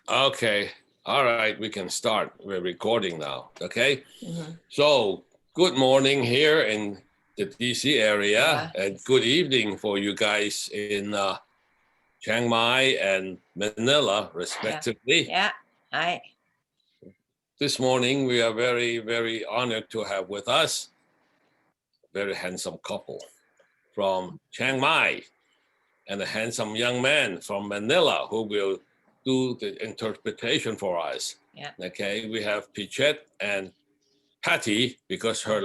Okay. All right. We can start. We're recording now. Okay. Mm-hmm. So, good morning here in the DC area, Yeah. and good evening for you guys in Chiang Mai and Manila, respectively. Yeah. Hi. This morning, we are very, very honored to have with us a very handsome couple from Chiang Mai and a handsome young man from Manila who will do the interpretation for us. Yeah. Okay, we have Pichet and Patty because her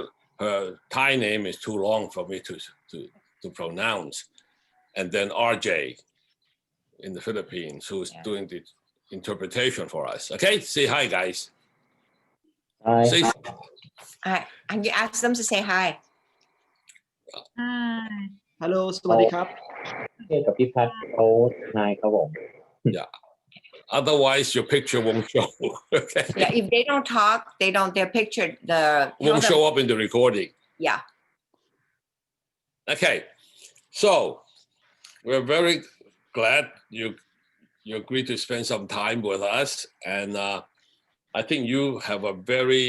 Thai name is too long for me to pronounce, and then RJ in the Philippines who's doing the interpretation for us. Okay, say hi, guys. Hi. Say Hi. And you ask them to say hi. Hi. Hello สวัสดีครับ เทียบกับพี่พัดเขานายครับผม yeah. Otherwise, your picture won't show. Okay. Yeah. If they don't talk, their picture Won't show up in the recording. Yeah. Okay. So we're very glad you agreed to spend some time with us, and I think you have a very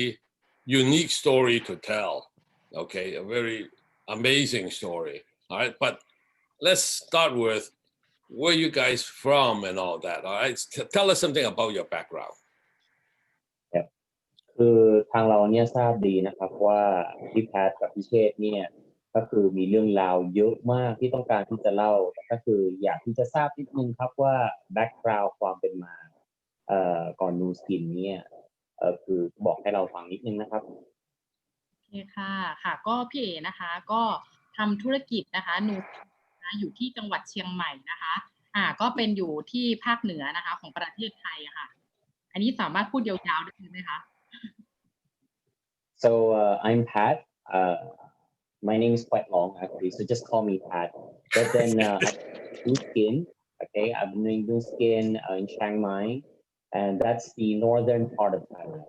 unique story to tell. Okay, a very amazing story. All right, but let's start with where you guys from and all that. All right, tell us something about your background. คือทางเราเนี่ยทราบดีนะครับว่าพี่แพทกับพี่เชษเนี่ยก็คือมีเรื่องราวเยอะมากที่ต้องการที่จะเล่าก็คืออยากที่จะทราบนิดนึงครับว่าแบ็กกราวด์ความเป็นมาก่อนนูสกินเนี่ยคือบอกให้เราฟังนิดนึงนะครับโอเคค่ะก็พี่เอ๋นะคะก็ทำธุรกิจนะคะนูนะอยู่ที่จังหวัดเชียงใหม่นะคะก็เป็นอยู่ที่ภาคเหนือนะคะของประเทศไทยค่ะอันนี้สามารถพูดยาวๆได้ไหมคะ So I'm Pat. My name is quite long actually, so just call me Pat. But then new skin. Okay, I've been doing new skin in Chiang Mai, and that's the northern part of Thailand.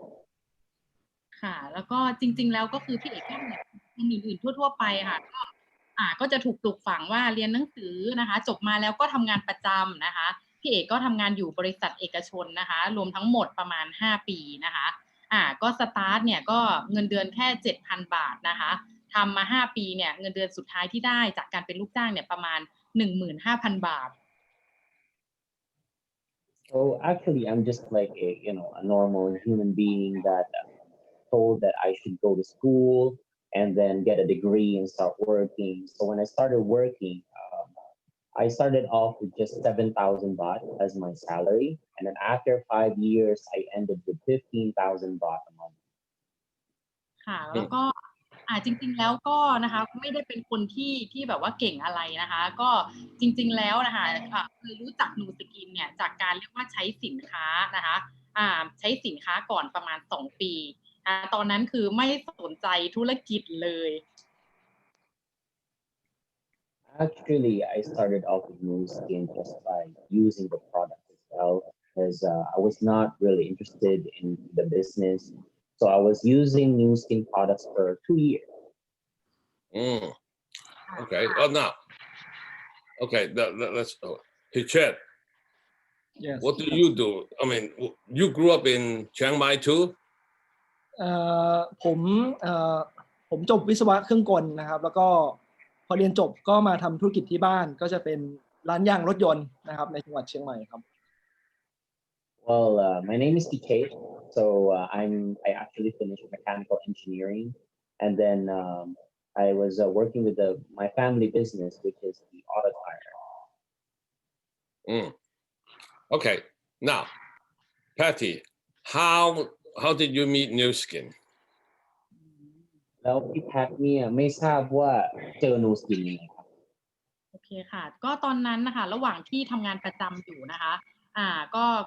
ค่ะแล้วก็จริงๆแล้วก็คือพี่เอกก็เหมือนคนอื่นๆทั่วๆไปค่ะก็จะถูกปลูกฝังว่าเรียนหนังสือนะคะจบมาแล้วก็ทำงานประจำนะคะพี่เอกก็ทำงานอยู่บริษัทเอกชนนะคะรวมทั้งหมดประมาณ5ปีนะคะก็สตาร์ทเนี่ยก็เงินเดือนแค่ 7,000 บาทนะคะทำมา5ปีเนี่ยเงินเดือนสุดท้ายที่ได้จากการเป็นลูกจ้างเนี่ยประมาณ 15,000 บาท So actually, I'm just like a normal human being that told that I should go to school and then get a degree and start working. So when I started working, I started off with just 7,000 baht as my salary, and then after 5 years, I ended with 15,000 baht a month. ค่ะแล้วก็จริงๆแล้วก็นะคะไม่ได้เป็นคนที่แบบว่าเก่งอะไรนะคะก็จริงๆแล้วนะคะคือรู้จักนูสกินเนี่ยจากการเรียกว่าใช้สินค้านะคะใช้สินค้าก่อนประมาณ2ปีตอนนั้นคือไม่สนใจธุรกิจเลย Actually, I started off with new skin just by using the product itself because I was not really interested in the business. So I was using new skin products for 2 years. Okay. Well, now, okay. Let's Pichet. Yes. What do you do? I mean, you grew up in Chiang Mai too? ผมจบวิศวะเครื่องกลนะครับแล้วก็พอเรียนจบก็มาทำธุรกิจที่บ้านก็จะเป็นร้านยางรถยนต์นะครับในจังหวัดเชียงใหม่ครับ Well, my name is Pichet. So I actually finished mechanical engineering, and then I was working with my family business, which is the auto tire. Okay. Now, Patty, how did you meet New Skin? แล้วพี่แพทเนี่ยไม่ทราบว่าเจอนูสกินยังไงครับ โอเคค่ะก็ตอนนั้นนะคะระหว่างที่ทำงานประจำอยู่นะคะ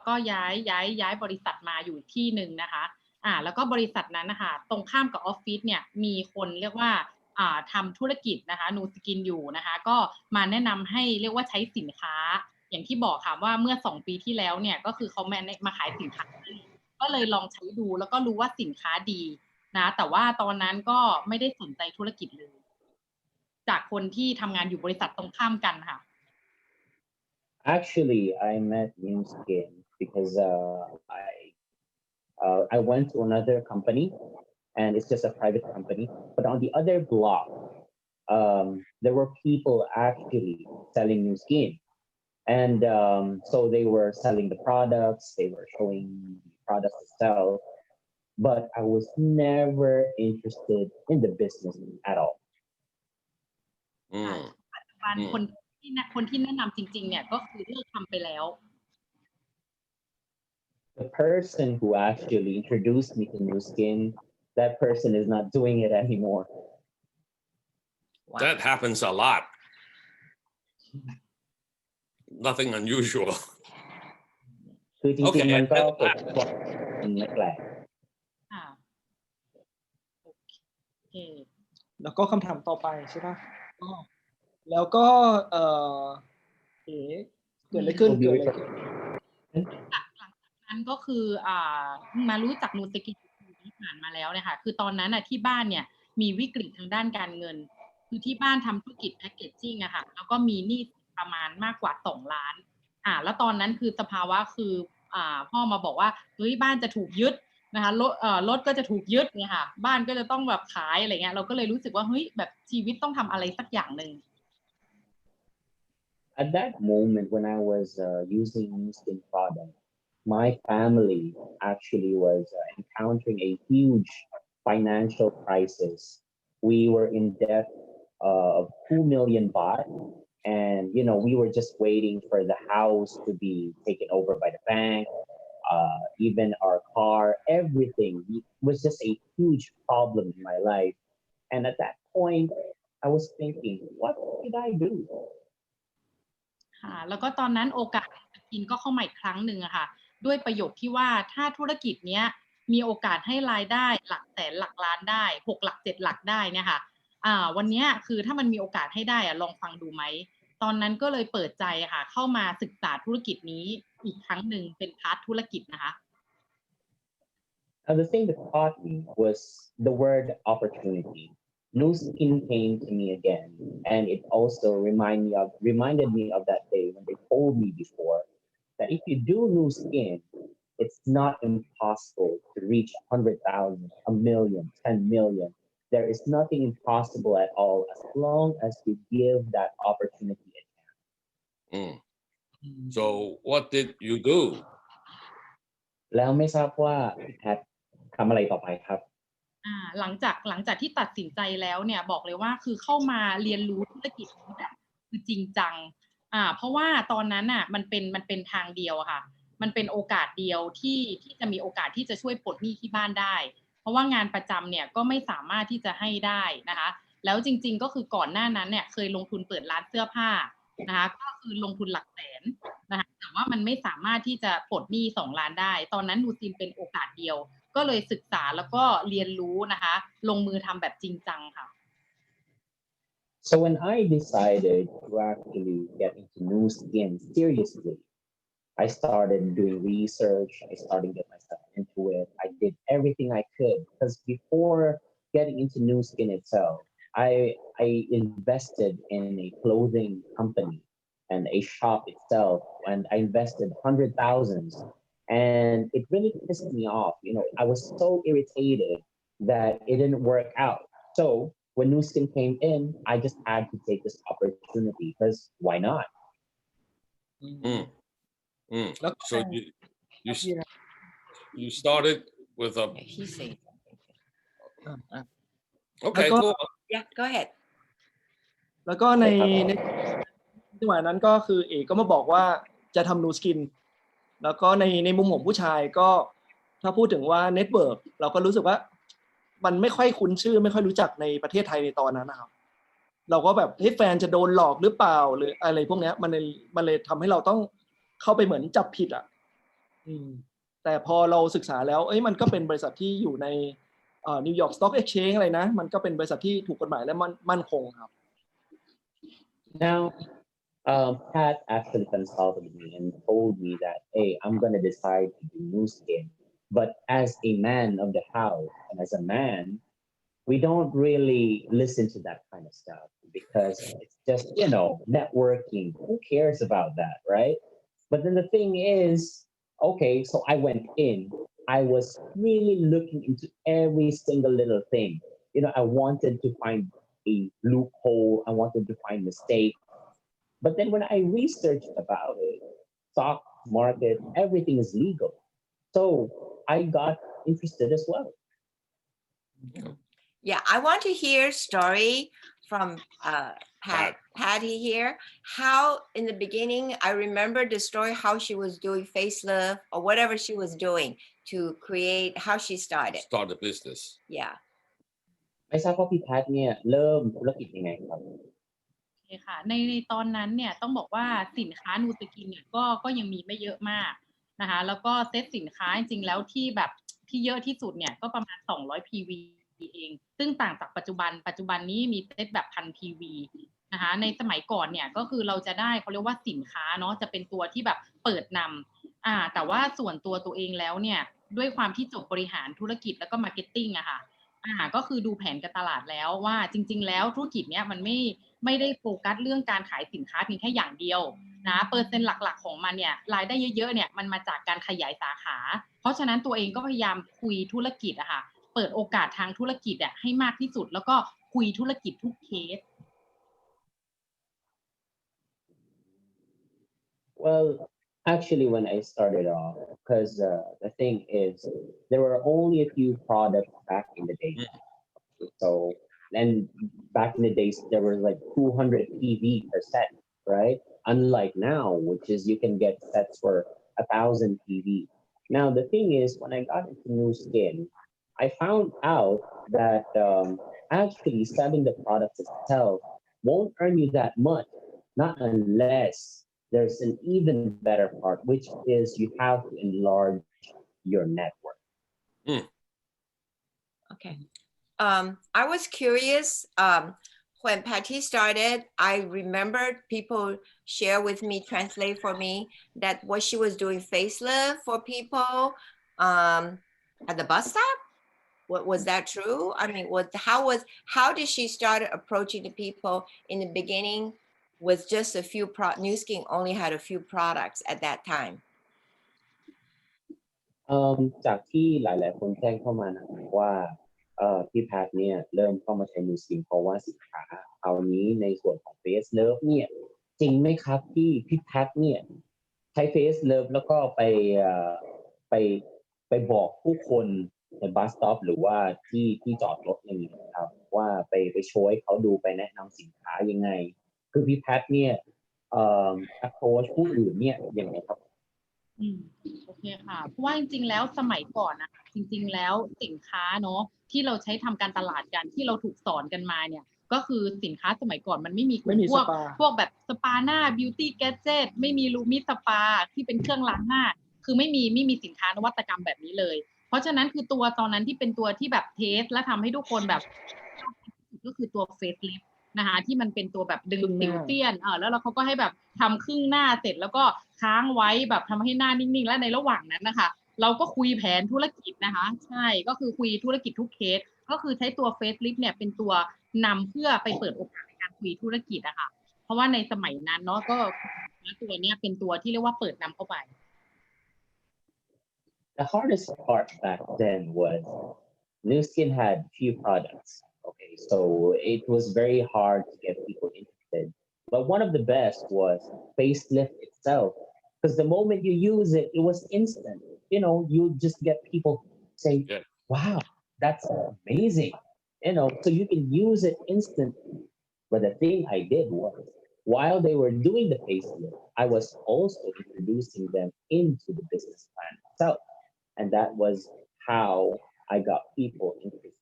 ก็ย้ายบริษัทมาอยู่ที่หนึ่งนะคะแล้วก็บริษัทนั้นนะคะตรงข้ามกับออฟฟิศเนี่ยมีคนเรียกว่าทำธุรกิจนะคะนูสกินอยู่นะคะก็มาแนะนำให้เรียกว่าใช้สินค้าอย่างที่บอกค่ะว่าเมื่อ2ปีที่แล้วเนี่ยก็คือเขามาขายสินค้าก็เลยลองใช้ดูแล้วก็รู้ว่าสินค้าดีนะแต่ว่าตอนนั้นก็ไม่ได้สนใจธุรกิจเลยจากคนที่ทำงานอยู่บริษัทตรงข้ามกันค่ะ Actually, I met New Skin because I went to another company, and it's just a private company. But on the other block, there were people actually selling new skin, and so they were selling the products, they were showing the products to sell, but I was never interested in the business at all. อืม ปัจจุบัน อืม คนที่แนะนำจริงๆเนี่ยก็คือเลิกทำไปแล้ว The person who actually introduced me to new skin, that person is not doing it anymore. Wow. That happens a lot. Nothing unusual. คือจ โอเค ริงๆมันก็เกิดจากไม่แปลก ค่ะโอเค แล้วก็คำถามต่อไปใช่ปะอ๋อแล้วก็เอ๋เกิดอะไรขึ้นเกิดอะไรขึ้น หลังจากนั้นก็คือมารู้จักนูสกิที่ผ่านมาแล้วเนี่ยค่ะคือตอนนั้นที่บ้านเนี่ยมีวิกฤตทางด้านการเงิน คือที่บ้านทำธุรกิจแพคเกจจิ้งอะค่ะแล้วก็มีหนี้ประมาณมากกว่า2 ล้านแล้วตอนนั้นคือสภาวะคือพ่อมาบอกว่าเฮ้ยบ้านจะถูกยึดนะคะรถก็จะถูกยึดเนี่ยค่ะบ้านก็จะต้องแบบขายอะไรเงี้ยเราก็เลยรู้สึกว่าเฮ้ยแบบชีวิตต้องทำอะไรสักอย่างหนึ่ง At that moment when I was using new skin product, my family actually was encountering a huge financial crisis. We were in debt of 2 million baht, and we were just waiting for the house to be taken over by the bank. Even our car, everything was just a huge problem in my life. And at that point, I was thinking, what did I do? ค่ะแล้วก็ตอนนั้นโอกาสกินก็เข้ามาอีกครั้งหนึ่งอะค่ะด้วยประโยคที่ว่าถ้าธุรกิจเนี้ยมีโอกาสให้รายได้หลักแสนหลักล้านได้6 หลัก 7 หลักได้เนี่ยค่ะวันเนี้ยคือถ้ามันมีโอกาสให้ได้ลองฟังดูไหมตอนนั้นก็เลยเปิดใจค่ะเข้ามาศึกษาธุรกิจนี้อีกครั้งหนึ่งเป็นพาร์ทธุรกิจนะคะ Now, the thing that caught me was the word opportunity. New skin came to me again, and it also reminded me of that day when they told me before that if you do new skin, it's not impossible to reach 100,000, a million, 10 million. There is nothing impossible at all as long as you give that opportunity a chance. So what did you do? แล้วไม่ทราบว่าพี่แพททำอะไรต่อไปครับ หลังจากที่ตัดสินใจแล้วเนี่ยบอกเลยว่าคือเข้ามาเรียนรู้ธุรกิจนี้แบบคือจริงจังเพราะว่าตอนนั้นมันเป็นทางเดียวค่ะมันเป็นโอกาสเดียวที่จะมีโอกาสที่จะช่วยปลดหนี้ที่บ้านได้ เพราะว่างานประจำเนี่ยก็ไม่สามารถที่จะให้ได้นะคะแล้วจริงๆก็คือก่อนหน้านั้นเนี่ยเคยลงทุนเปิดร้านเสื้อผ้านะคะก็คือลงทุนหลักแสนนะคะแต่ว่ามันไม่สามารถที่จะปลดหนี้2 ล้านได้ตอนนั้นนูซินเป็นโอกาสเดียวก็เลยศึกษาแล้วก็เรียนรู้นะคะลงมือทำแบบจริงจังค่ะ So when I decided to actually get into new skin seriously, I started doing research. I started getting myself into it. I did everything I could because before getting into new skin itself, I invested in a clothing company and a shop itself, and I invested hundred thousands. And it really pissed me off. I was so irritated that it didn't work out. So when new skin came in, I just had to take this opportunity because why not? So you started with a He said. okay,แล้วก็ go on. Yeah, go ahead. แล้วก็ในจังหวะนั้นก็คือเอกก็มาบอกว่าจะทำนูสกินแล้วก็ในมุมของผู้ชายก็ถ้าพูดถึงว่าเน็ตเวิร์กเราก็รู้สึกว่ามันไม่ค่อยคุ้นชื่อไม่ค่อยรู้จักในประเทศไทยในตอนนั้นนะครับเราก็แบบเฮ้ยแฟนจะโดนหลอกหรือเปล่าหรืออะไรพวกนี้มันเลยทำให้เราต้องเข้าไปเหมือนจับผิดแต่พอเราศึกษาแล้วมันก็เป็นบริษัทที่อยู่ในนิวยอร์กสต็อกเอ็กซ์เชนจ์อะไรนะมันก็เป็นบริษัทที่ถูกกฎหมายและมั่นคงครับ Now, Pat actually consulted me and told me that, hey, I'm going to decide to do new skin. But as a man of the house and as a man, we don't really listen to that kind of stuff because it's just, networking. Who cares about that, right? But then the thing is, okay, so I went in. I was really looking into every single little thing. I wanted to find a loophole. I wanted to find mistakes. But then when I researched about it, stock market, everything is legal. So I got interested as well. Yeah, I want to hear story from Pat. Patty here. How in the beginning, I remember the story how she was doing facelift or whatever she was doing to create how she started. Start a business. Yeah. ไม่ทราบว่าพี่แพทเนี่ยเริ่มธุรกิจยังไงครับ โอเคค่ะในตอนนั้นเนี่ยต้องบอกว่าสินค้านูสกินเนี่ยก็ยังมีไม่เยอะมากนะคะแล้วก็เซตสินค้าจริงๆแล้วที่แบบที่เยอะที่สุดเนี่ยก็ประมาณ200 PV เองซึ่งต่างจากปัจจุบันนี้มีเซตแบบ1,000 PV นะคะในสมัยก่อนเนี่ยก็คือเราจะได้เขาเรียกว่าสินค้าเนาะจะเป็นตัวที่แบบเปิดนำแต่ว่าส่วนตัวเองแล้วเนี่ยด้วยความที่จบบริหารธุรกิจแล้วก็มาร์เก็ตติ้งอะค่ะก็คือดูแผนการตลาดแล้วว่าจริงๆแล้วธุรกิจเนี้ยมันไม่ได้โฟกัสเรื่องการขายสินค้าเพียงแค่อย่างเดียวนะเปอร์เซ็นต์หลักๆของมันเนี่ยรายได้เยอะๆเนี่ยมันมาจากการขยายสาขาเพราะฉะนั้นตัวเองก็พยายามคุยธุรกิจอะค่ะเปิดโอกาสทางธุรกิจอะให้มากที่สุดแล้วก็คุยธุรกิจทุกเคส Well, actually, when I started off, because the thing is, there were only a few products back in the day. So, and back in the days, there was like 200 PV per set, right? Unlike now, which is you can get sets for 1,000 PV. Now, the thing is, when I got into new skin, I found out that actually selling the products itself won't earn you that much, not unless there's an even better part, which is you have to enlarge your network. Okay. I was curious. When Patty started, I remembered people share with me, translate for me, that what she was doing facelift for people at the bus stop. Was that true? I mean, how did she start approaching the people in the beginning with just a few New Skin only had a few products at that time. จากที่หลายๆคนแจ้งเข้ามานะครับว่าพี่แพทเนี่ยเริ่มเข้ามาใช้นิวสกินเพราะว่าสินค้าเอานี้ในส่วนของเฟสเลิฟเนี่ยจริงไหมครับที่พี่แพทเนี่ยใช้เฟสเลิฟแล้วก็ไปบอกผู้คนในบัสสต็อปหรือว่าที่จอดรถอย่างนี้ครับว่าไปโชว์ให้เขาดูไปแนะนำสินค้ายังไงคือพี่แพทเนี่ยapproach ผู้อื่นเนี่ยยังไงครับโอเคค่ะเพราะว่าจริงๆแล้วสมัยก่อนนะคะจริงๆแล้วสินค้าเนาะที่เราใช้ทำการตลาดกันที่เราถูกสอนกันมาเนี่ยก็คือสินค้าสมัยก่อนมันไม่มีพวกแบบสปาหน้าบิวตี้แกดเจ็ตไม่มีลูมิสปาที่เป็นเครื่องล้างหน้าคือไม่มีสินค้านวัตกรรมแบบนี้เลยเพราะฉะนั้นคือตัวตอนนั้นที่เป็นตัวที่แบบเทสและทำให้ทุกคนแบบก็คือตัวเฟซลิฟต์นะคะที่มันเป็นตัวแบบดึงสิวเตี้ยนแล้วเขาก็ให้แบบทำครึ่งหน้าเสร็จแล้วก็ค้างไว้แบบทำให้หน้านิ่งๆและในระหว่างนั้นนะคะเราก็คุยแผนธุรกิจนะคะใช่ก็คือคุยธุรกิจทุกเคสก็คือใช้ตัวเฟซลิฟต์เนี่ยเป็นตัวนำเพื่อไปเปิดโอกาสในการคุยธุรกิจอะค่ะเพราะว่าในสมัยนั้นเนาะก็ตัวเนี้ยเป็นตัวที่เรียกว่าเปิดนำเข้าไป The hardest part back then was New Skin had few products. Okay, so it was very hard to get people interested. But one of the best was facelift itself. Because the moment you use it, it was instant. You just get people saying, wow, that's amazing. So you can use it instantly. But the thing I did was, while they were doing the facelift, I was also introducing them into the business plan itself. And that was how I got people interested.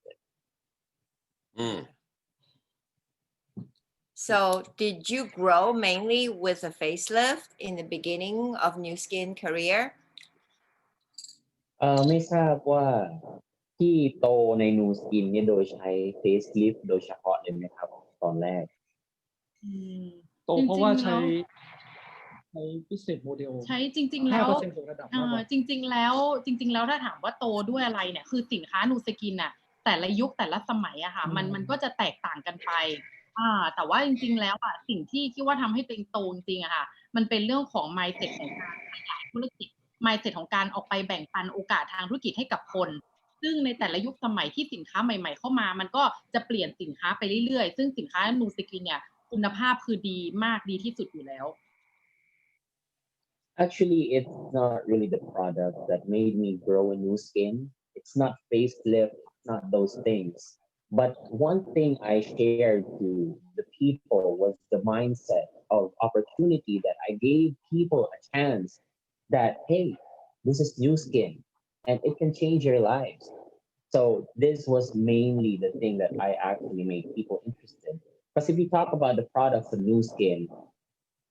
So did you grow mainly with a facelift in the beginning of New Skin career? ไม่ทราบว่าที่โตใน New Skin เนี่ยโดยใช้ facelift โดยเฉพาะเลยไหมครับตอนแรกโตเพราะว่าใช้พิเศษโมเดลใช้จริงๆแล้ว 5% ของระดับจริงๆแล้วถ้าถามว่าโตด้วยอะไรเนี่ยคือสินค้านูสกินน่ะแต่ละยุคแต่ละสมัยอะค่ะมันก็จะแตกต่างกันไปแต่ว่าจริงๆแล้วอะสิ่งที่ว่าทำให้ตัวเองโตจริงๆอะค่ะมันเป็นเรื่องของ mindset ของการขยายธุรกิจ mindset ของการออกไปแบ่งปันโอกาสทางธุรกิจให้กับคน ซึ่งในแต่ละยุคสมัยที่สินค้าใหม่ๆเข้ามามันก็จะเปลี่ยนสินค้าไปเรื่อยๆซึ่งสินค้านูสกินเนี่ยคุณภาพคือดีมากดีที่สุดอยู่แล้ว Actually, it's not really the product that made me grow a new skin. It's not facelift, not those things. But one thing I shared to the people was the mindset of opportunity that I gave people a chance that, hey, this is new skin and it can change your lives. So this was mainly the thing that I actually made people interested. Because if you talk about the products of new skin,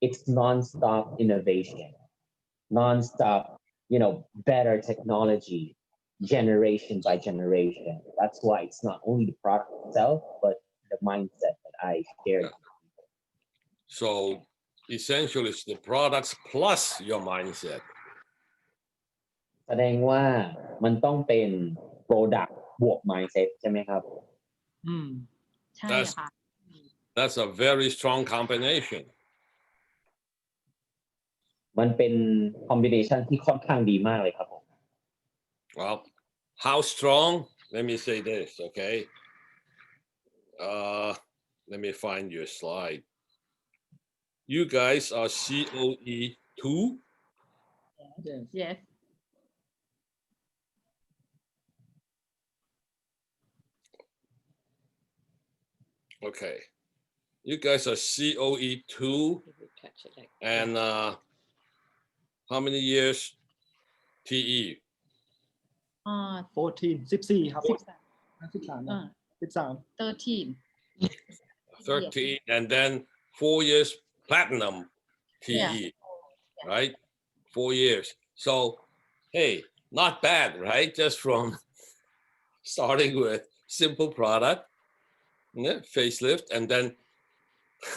it's non-stop innovation, non-stop, better technology, generation by generation. That's why it's not only the product itself, but the mindset that I shared. So essentially it's the products plus your mindset. แสดงว่ามันต้องเป็น product บวก mindset ใช่ไหมครับ ใช่ค่ะ That's a very strong combination. มันเป็น combination ที่ค่อนข้างดีมากเลยครับผม Well, how strong? Let me say this, okay? Let me find your slide. You guys are COE 2? yes Okay. You guys are COE 2 and how many years TE? 14 14ครับ13นะ13 13 13 and then 4 years platinum TE, right? 4 years. So, hey, not bad, right? Just from starting with simple product, facelift, and then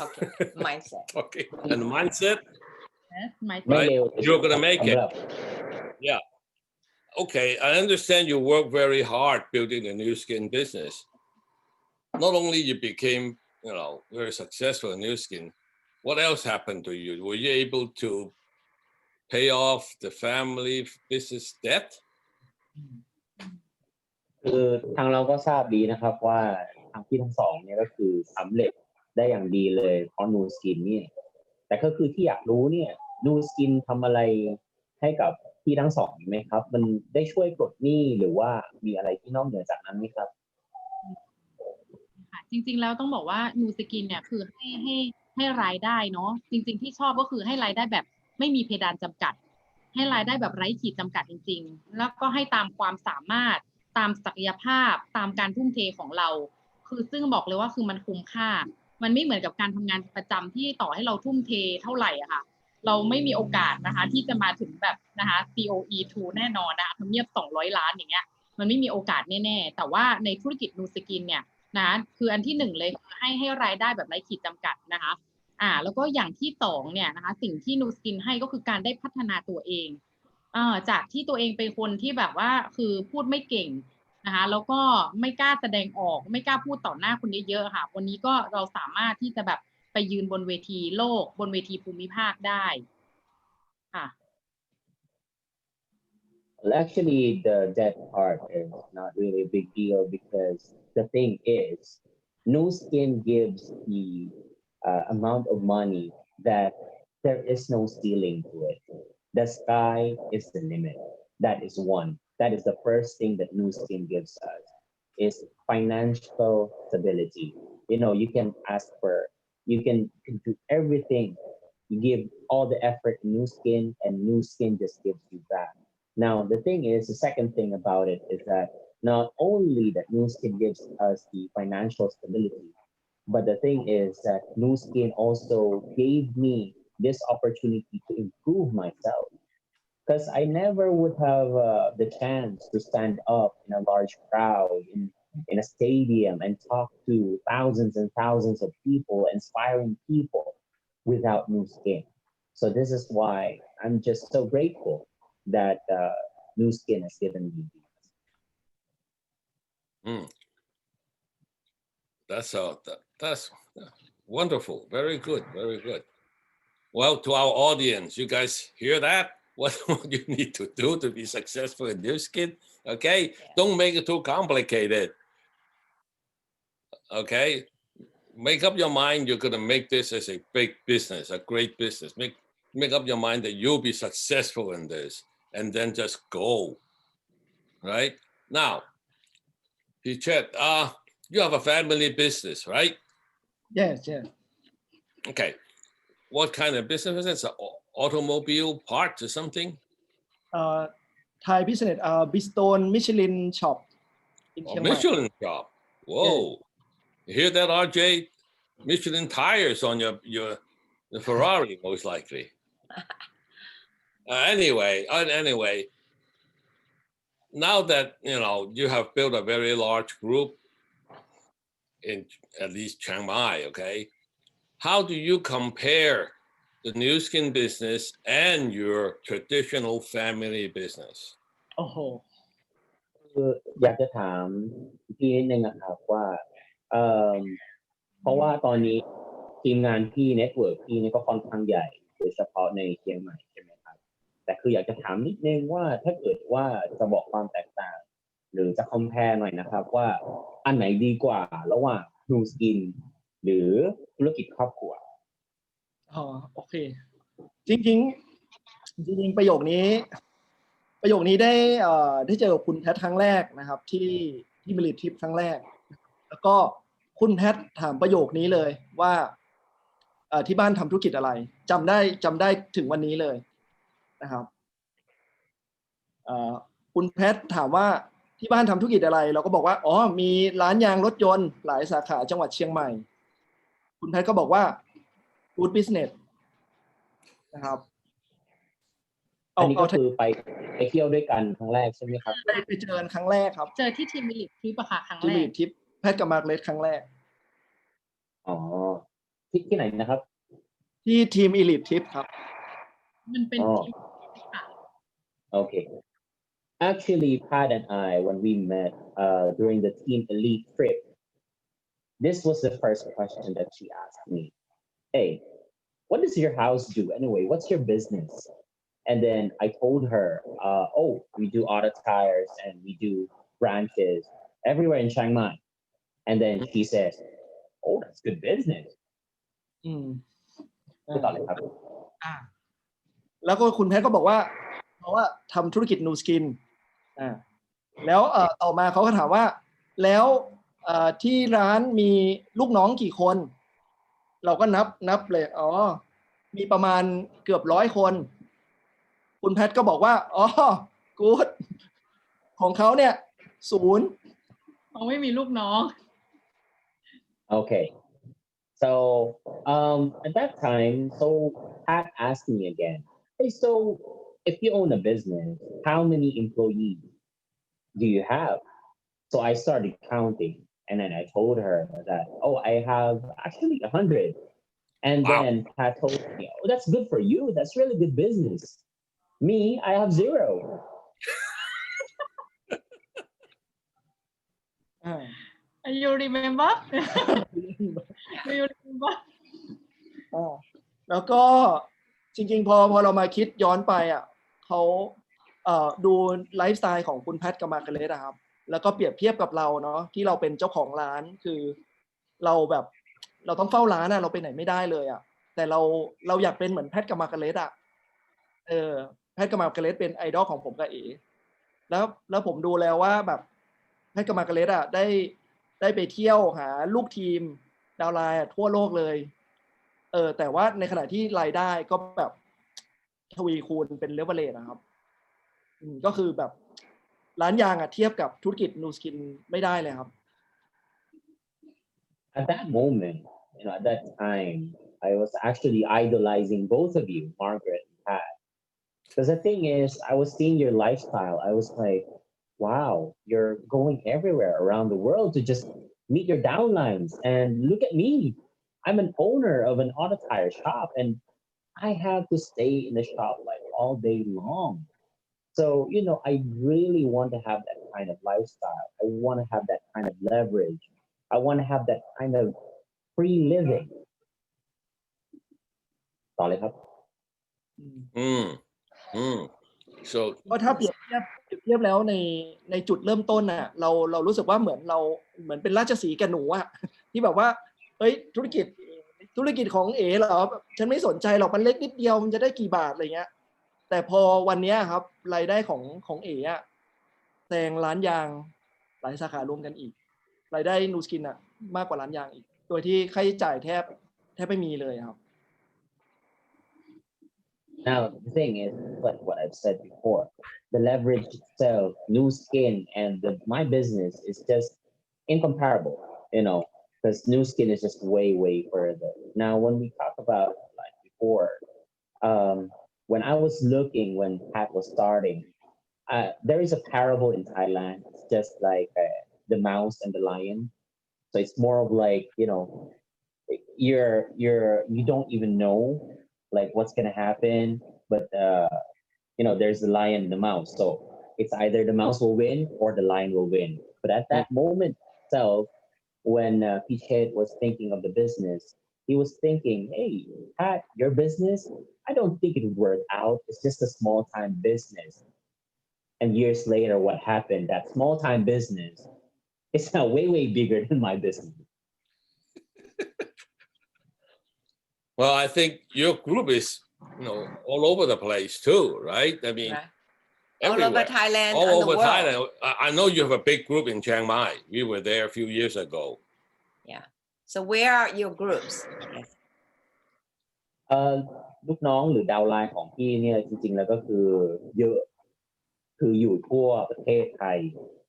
Okay, mindset. okay, and mindset, yes my ไม่ right? เร็ว You're gonna make สำ it. หรับ Yeah. Okay, I understand you work very hard building a new skin business. Not only you became, very successful in new skin, what else happened to you? Were you able to pay off the family business debt? คือทางเราก็ทราบดีนะครับว่าทางพี่ทั้งสองเนี่ยก็คือสำเร็จได้อย่างดีเลยเพราะนูสกินเนี่ยแต่ก็คือที่อยากรู้เนี่ยนูสกินทำอะไรให้กับพี่ทั้งสองไหมครับมันได้ช่วยปลดหนี้หรือว่ามีอะไรที่นอกเหนือจากนั้นไหมครับจริงๆแล้วต้องบอกว่านูสกินเนี่ยคือให้รายได้เนาะจริงๆที่ชอบก็คือให้รายได้แบบไม่มีเพดานจำกัดให้รายได้แบบไร้ขีดจำกัดจริงๆแล้วก็ให้ตามความสามารถตามศักยภาพตามการทุ่มเทของเราคือซึ่งบอกเลยว่าคือมันคุ้มค่ามันไม่เหมือนกับการทำงานประจำที่ต่อให้เราทุ่มเทเท่าไหร่อะค่ะเราไม่มีโอกาสนะคะที่จะมาถึงแบบนะคะ COE 2 แน่นอนนะคะทำเนียบ200 ล้านอย่างเงี้ยมันไม่มีโอกาสแน่ๆแต่ว่าในธุรกิจนูสกินเนี่ยนะคืออันที่1เลยคือให้รายได้แบบไร้ขีดจำกัดนะคะแล้วก็อย่างที่2เนี่ยนะคะสิ่งที่นูสกินให้ก็คือการได้พัฒนาตัวเองจากที่ตัวเองเป็นคนที่แบบว่าคือพูดไม่เก่งนะคะแล้วก็ไม่กล้าแสดงออกไม่กล้าพูดต่อหน้าคนเยอะๆค่ะวันนี้ก็เราสามารถที่จะแบบไปยืนบนเวทีโลกบนเวทีภูมิภาคได้ค่ะ Well, actually, the debt part is not really a big deal because the thing is, no skin gives the amount of money that there is no ceiling to it. The sky is the limit. That is one. That is the first thing that new skin gives us is financial stability. You can ask for, you can do everything. You give all the effort in new skin, and new skin just gives you back. Now, the thing is, the second thing about it is that not only that new skin gives us the financial stability, but the thing is that new skin also gave me this opportunity to improve myself because I never would have the chance to stand up in a large crowd in a stadium and talk to thousands and thousands of people, inspiring people without new skin. So this is why I'm just so grateful that new skin has given me these. That's wonderful. Very good. Very good. Well, to our audience, you guys hear that? what you need to do to be successful in Nu Skin. Okay, don't make it too complicated. Okay, make up your mind you're gonna make this as a big business, a great business. Make up your mind that you'll be successful in this, and then just go. Right now, Pichet, you have a family business, right? yes yes Okay, what kind of business is it? It's an automobile parts or something? Thai business Bistone Michelin shop in Oh, Chiang Mai. Michelin shop. Whoa. You hear that, RJ? Michelin tires on your Ferrari, most likely. Anyway, now that you have built a very large group in at least Chiang Mai, okay? How do you compare the Nu Skin business and your traditional family business? โอ้โห คืออยากจะถามพี่นิดนึงนะครับว่าเอ่อเพราะว่าตอนนี้ทีมงานพี่เน็ตเวิร์กพี่นี่ก็ค่อนข้างใหญ่โดยเฉพาะในเชียงใหม่ใช่ไหมครับแต่คืออยากจะถามนิดนึงว่าถ้าเกิดว่าจะบอกความแตกต่างหรือจะคอมเพลหน่อยนะครับว่าอันไหนดีกว่าระหว่างนูสกินหรือธุรกิจครอบครัว อ๋อโอเคจริงๆประโยคนี้ได้เจอกับคุณแพทครั้งแรกนะครับที่มิลิทริปครั้งแรกแล้วก็คุณแพทถามประโยคนี้เลยว่าที่บ้านทำธุรกิจอะไรจำได้ถึงวันนี้เลยนะครับคุณแพทถามว่าที่บ้านทำธุรกิจอะไรเราก็บอกว่าอ๋อมีร้านยางรถยนต์หลายสาขาจังหวัดเชียงใหม่คุณแพทก็บอกว่า good business นะครับ อันนี้ก็คือไปเที่ยวด้วยกันครั้งแรกใช่ไหมครับไปเจอกันครั้งแรกครับเจอที่ทีมมิลิทริปอะค่ะครั้งแร ที่มิ ก ลิทริปแพทกับมาร์กเลสครั้งแรกอ๋อที่ไหนนะครับที่ทีมอีลิททริปครับมันเป็นทีมค่ะ Okay. Actually, Pat and I, when we met during the team elite trip, this was the first question that she asked me. Hey, what does your house do anyway? What's your business? And then I told her, oh, we do auto tires and we do branches everywhere in Chiang Mai. And then she said, oh, that's good business. พูดต่อเลยครับ แล้วก็คุณแพทก็บอกว่าเขาว่าทำธุรกิจนูสกินแล้วต่อมาเขาก็ถามว่าแล้วที่ร้านมีลูกน้องกี่คนเราก็นับเลยอ๋อมีประมาณเกือบ100 คนคุณแพทก็บอกว่าอ๋อกู๊ดของเขาเนี่ย0เขาไม่มีลูกน้อง Okay. So at that time, so Pat asked me again, hey, so if you own a business, how many employees do you have? So I started counting and then I told her that, oh, I have actually 100. And then Pat told me, oh, that's good for you. That's really good business. Me, I have 0. You remember Do you remember แล้วก็จริงๆพอเรามาคิดย้อนไปเขาดูไลฟ์สไตล์ของคุณแพทกับมาร์กาเร็ตครับแล้วก็เปรียบเทียบกับเราเนาะที่เราเป็นเจ้าของร้านคือเราต้องเฝ้าร้านเราไปไหนไม่ได้เลยแต่เราอยากเป็นเหมือนแพทกับมาร์กาเร็ตแพทกับมาร์กาเร็ตเป็นไอดอลของผมกับเอ๋แล้วผมดูแล้วว่าแบบแพทกับมาร์กาเร็ตได้ไปเที่ยวหาลูกทีมดาวไลน์ทั่วโลกเลยแต่ว่าในขณะที่รายได้ก็แบบทวีคูณเป็นเลเวลเลทนะครับก็คือแบบร้านยางเทียบกับธุรกิจนูสกินไม่ได้เลยครับ At that moment, at that time, I was actually idolizing both of you, Margaret and Pat. Because the thing is, I was seeing your lifestyle. I was like, wow, you're going everywhere around the world to just meet your downlines. And look at me. I'm an owner of an auto tire shop and I have to stay in the shop like all day long. So, I really want to have that kind of lifestyle. I want to have that kind of leverage. I want to have that kind of free living. ต่อเลยครับ Mm. So ก็ถ้าเปรียบเทียบแล้วในจุดเริ่มต้นน่ะเรารู้สึกว่าเหมือนเป็นราชสีห์กับหนูอะ ที่แบบว่าเฮ้ยธุรกิจของเอ๋เหรอฉันไม่สนใจหรอกมันเล็กนิดเดียวมันจะได้กี่บาทอะไรเงี้ยแต่พอวันเนี้ยครับรายได้ของเอ๋อะแซงร้านยางหลายสาขารวมกันอีกรายได้นูสกินอะมากกว่าร้านยางอีกโดยที่ค่าใช้จ่ายแทบไม่มีเลยครับ Now, the thing is, what I've said before, the leverage itself, new skin, and my business is just incomparable, because new skin is just way, way further. Now, when we talk about like before, um, when I was looking, when Pat was starting, there is a parable in Thailand. It's just like the mouse and the lion. So it's more of like, you don't even know like what's gonna happen, but there's the lion and the mouse. So it's either the mouse will win or the lion will win. But at that moment itself, when Pichet was thinking of the business, he was thinking, "Hey, Pat, your business, I don't think it would work out. It's just a small time business." And years later, what happened? That small time business is now way, way bigger than my business. well, I think your group is all over the place too, right? I mean, Right. All over everywhere. Thailand, all and the over world. Thailand. I know you have a big group in Chiang Mai. We were there a few years ago. Yeah. So where are your groups? Yes. ลูกน้องหรือดาวน์ไลน์ของพี่เนี่ยจริงๆแล้วก็คือเยอะคืออยู่ทั่วประเทศไทย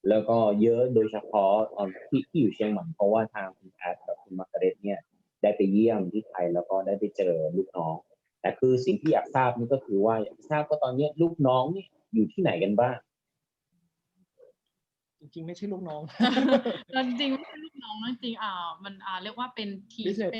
แล้วก็เยอะโดยเฉพาะตอนที่อยู่เชียงใหม่เพราะว่าทางคุณแอดกับคุณมาร์กาเร็ตเนี่ยได้ไปเยี่ยมที่ไทยแล้วก็ได้ไปเจอลูกน้องแต่คือสิ่งที่อยากทราบนี่ก็คือว่าอยากทราบว่าตอนนี้ลูกน้องเนี่ยอยู่ที่ไหนกันบ้าง จริงๆไม่ใช่ลูกน้อง จริงๆไม่ใช่ลูกน้องนะจริงมันเรียกว่าเป็นทีม Business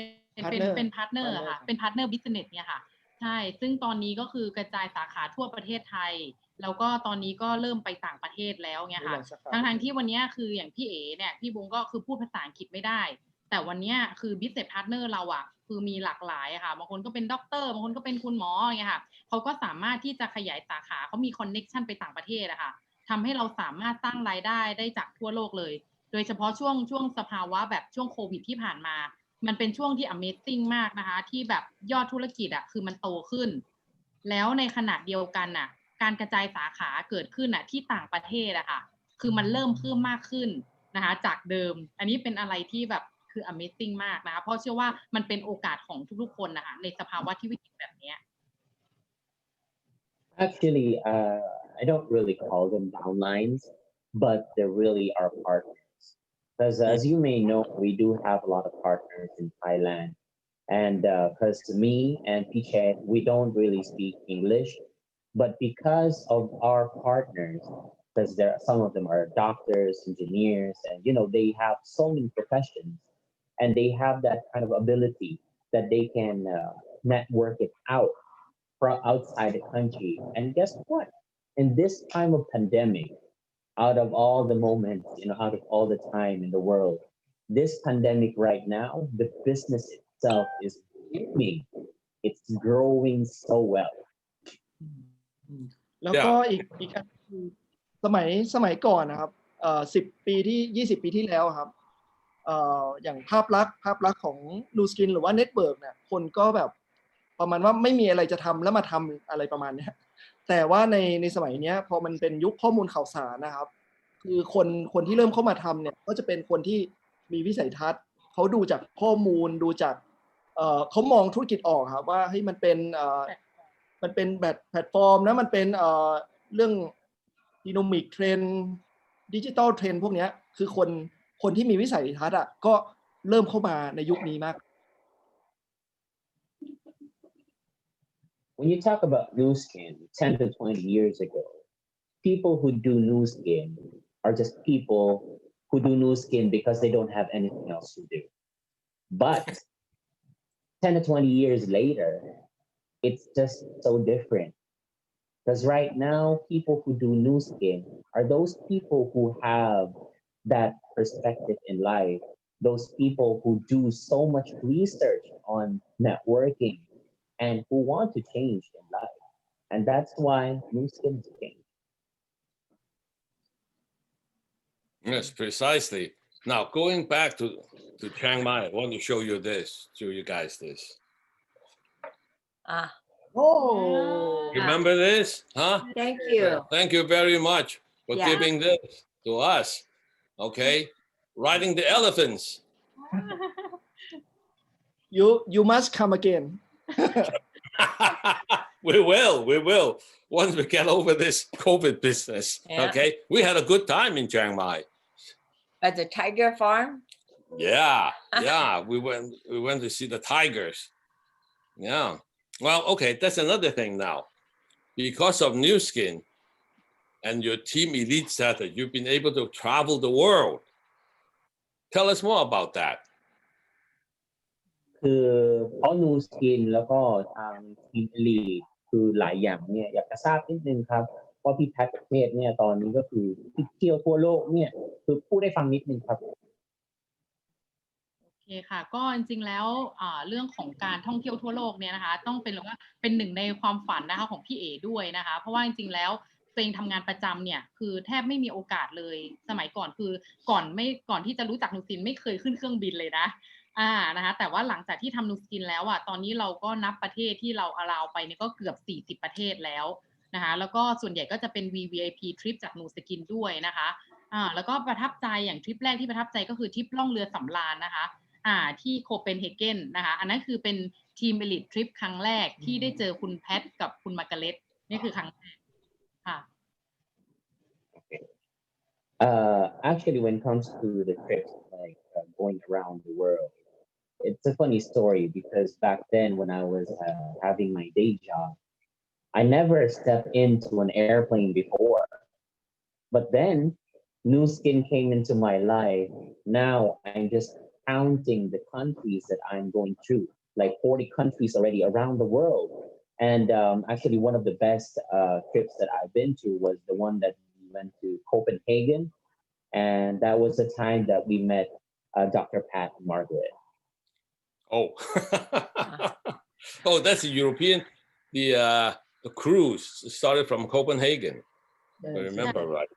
เป็นพาร์ทเนอร์ค่ะ partner เป็นพาร์ทเนอร์บิสเนสเนี่ยค่ะใช่ซึ่งตอนนี้ก็คือกระจายสาขาทั่วประเทศไทยแล้วก็ตอนนี้ก็เริ่มไปต่างประเทศแล้วเนี่ยค่ะ มีหลายสาขา ทั้งที่วันนี้คืออย่างพี่เอ๋เนี่ยพี่บุ้งก็คือพูดภาษาอังกฤษไม่ได้ แต่วันนี้คือบิสเนสพาร์ทเนอร์เราคือมีหลากหลายค่ะบางคนก็เป็นด็อกเตอร์บางคนก็เป็นคุณหมออย่างเงี้ยค่ะเขาก็สามารถที่จะขยายสาขาเขามีคอนเน็กชันไปต่างประเทศอะค่ะทำให้เราสามารถสร้างรายได้ได้จากทั่วโลกเลย โดยเฉพาะช่วงสภาวะแบบช่วงโควิดที่ผ่านมา มันเป็นช่วงที่ Amazing มากนะคะที่แบบยอดธุรกิจคือมันโตขึ้น แล้วในขณะเดียวกันการกระจายสาขาเกิดขึ้นที่ต่างประเทศค่ะคือมันเริ่มเพิ่มมากขึ้นนะคะจากเดิมอันนี้เป็นอะไรที่แบบคือ Amazing มากนะคะเพราะเชื่อว่ามันเป็นโอกาสของทุกๆคนนะคะในสภาวะที่วิกฤตแบบนี้ Actually, I don't really call them downlines, but they really are partners. Because as you may know, we do have a lot of partners in Thailand. And because me and Pichet, we don't really speak English, but because of our partners, because some of them are doctors, engineers, and they have so many professions, and they have that kind of ability that they can network it out from outside the country. And guess what? In this time of pandemic, out of all the moments, out of all the time in the world, this pandemic right now, the business itself is booming. It's growing so well. แล้วก็อีกอันคือสมัยก่อนนะครับ10 ปีที่20 ปีที่แล้วครับอย่างภาพลักษณ์ของนูสกินหรือว่าเน็ตเวิร์กเนี่ยคนก็แบบประมาณว่าไม่มีอะไรจะทำแล้วมาทำอะไรประมาณเนี้ยแต่ว่าในสมัยเนี้ยพอมันเป็นยุคข้อมูลข่าวสารนะครับคือคนที่เริ่มเข้ามาทำเนี่ยก็จะเป็นคนที่มีวิสัยทัศน์เขาดูจากข้อมูลดูจากเขามองธุรกิจออกครับว่าเฮ้ยมันเป็นแบบแพลตฟอร์มนะมันเป็นเรื่องดินามิกเทรนด์ดิจิตอลเทรนด์พวกนี้คือคนที่มีวิสัยทัศน์ก็เริ่มเข้ามาในยุคนี้มาก When you talk about new skin 10 to 20 years ago, people who do new skin are just people who do new skin because they don't have anything else to do. But 10 to 20 years later, it's just so different. Because right now, people who do new skin are those people who have that perspective in life, those people who do so much research on networking and who want to change in life. and that's why new skins came. Yes, precisely. Now going back to Chiang Mai, I want to show you guys this. Ah, Oh, Remember this? Huh? thank you. Thank you very much for Yeah. giving this to us. Okay, riding the elephants. you must come again. We will. Once we get over this COVID business. Yeah. Okay, we had a good time in Chiang Mai. At the tiger farm. Yeah, we went to see the tigers. Yeah. Well, okay, that's another thing now. Because of New Skin and your team elite status, you've been able to travel the world. Tell us more about that. คือเพราะนูสกินแล้วก็ทางทีมลีดคือหลายอย่างเนี่ยอยากจะทราบนิดนึงครับว่าพี่แพทประเทศเนี่ยตอนนี้ก็คือที่เที่ยวทั่วโลกเนี่ยคือพูดได้ฟังนิดนึงครับ โอเคค่ะก็จริงๆแล้วเรื่องของการท่องเที่ยวทั่วโลกเนี่ยนะคะต้องเป็นว่าเป็นหนึ่งในความฝันนะคะของพี่เอด้วยนะคะเพราะว่าจริงๆแล้วตัวเองทำงานประจำเนี่ยคือแทบไม่มีโอกาสเลยสมัยก่อนคือก่อนที่จะรู้จักนูสกินไม่เคยขึ้นเครื่องบินเลยนะนะคะแต่ว่าหลังจากที่ทำนูสกินแล้วตอนนี้เราก็นับประเทศที่เราเอาไปเนี่ยก็เกือบ40ประเทศแล้วนะคะแล้วก็ส่วนใหญ่ก็จะเป็น VVIP ทริปจากนูสกินด้วยนะคะแล้วก็ประทับใจอย่างทริปแรกที่ประทับใจก็คือทริปล่องเรือสำราญนะคะที่โคเปนเฮเกนนะคะอันนั้นคือเป็นทีม Elite Trip ครั้งแรกที่ได้เจอคุณแพทกับคุณมาร์กาเร็ตนี่คือครั้งแรกค่ะ Actually, when it comes to the trips, like going around the world, it's a funny story because back then when I was having my day job, I never stepped into an airplane before. But then new skin came into my life. Now I'm just counting the countries that I'm going through, like 40 countries already around the world. And actually, one of the best trips that I've been to was the one that we went to Copenhagen. And that was the time that we met Dr. Pat and Margaret. Oh, oh, that's the European. The cruise started from Copenhagen. I remember right.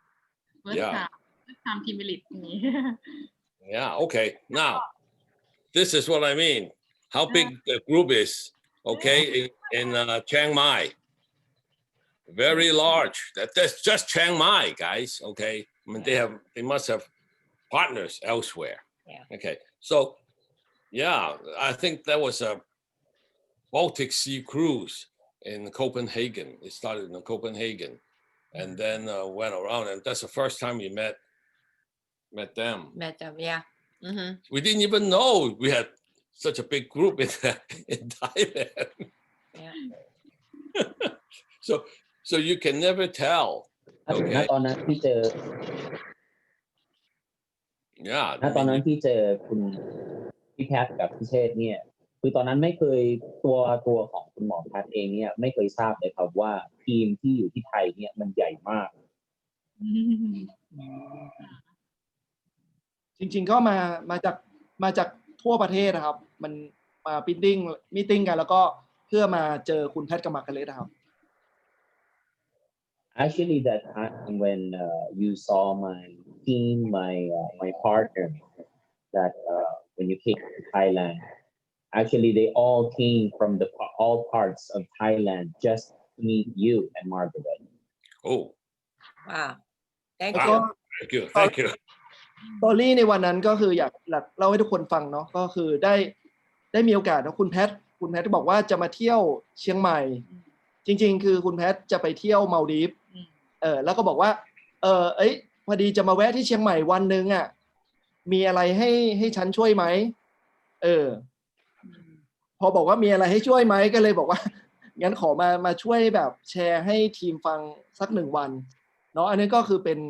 Yeah. First time team Elite นี้ Yeah. Okay. Now, this is what I mean. How big the group is? Okay, in Chiang Mai. Very large. That's just Chiang Mai, guys. Okay. I mean, they must have partners elsewhere. Yeah. Okay. So, yeah, I think that was a Baltic Sea cruise in Copenhagen. It started in Copenhagen, and then went around, and that's the first time we met them. Met them, yeah. Mm-hmm. We didn't even know we had such a big group in Thailand. Yeah. So you can never tell. ณตอนนั้นที่เจอ Yeah. ณตอนนั้นที่เจอคุณพี่แพทกับพี่เชษฐ์เนี่ยคือตอนนั้นไม่เคยตัวของคุณหมอแพทเองเนี่ยไม่เคยทราบเลยครับว่าทีมที่อยู่ที่ไทยเนี่ยมันใหญ่มาก จริงๆก็มาจากทั่วประเทศนะครับ มันมามีตติ้งกันแล้วก็เพื่อมาเจอคุณแพทกับมาร์กาเร็ตครับ Actually, that time when you saw my team, my partner, that when you came to Thailand, actually they all came from all parts of Thailand just to meet you and Margaret. Oh. Wow. Thank Wow. you. Thank you. Thank you. สตอรี่ในวันนั้นก็คืออยากเล่าให้ทุกคนฟังเนาะก็คือได้มีโอกาสนะคุณแพทบอกว่าจะมาเที่ยวเชียงใหม่ จริงๆคือคุณแพทจะไปเที่ยวมาลดีฟแล้วก็บอกว่าพอดีจะมาแวะที่เชียงใหม่วันนึงอ่ะมีอะไรให้ฉันช่วยไหมพอบอกว่ามีอะไรให้ช่วยไหมก็เลยบอกว่างั้นขอมาช่วยแบบแชร์ให้ทีมฟังสัก1 วันเนาะอันนี้ก็คือเป็น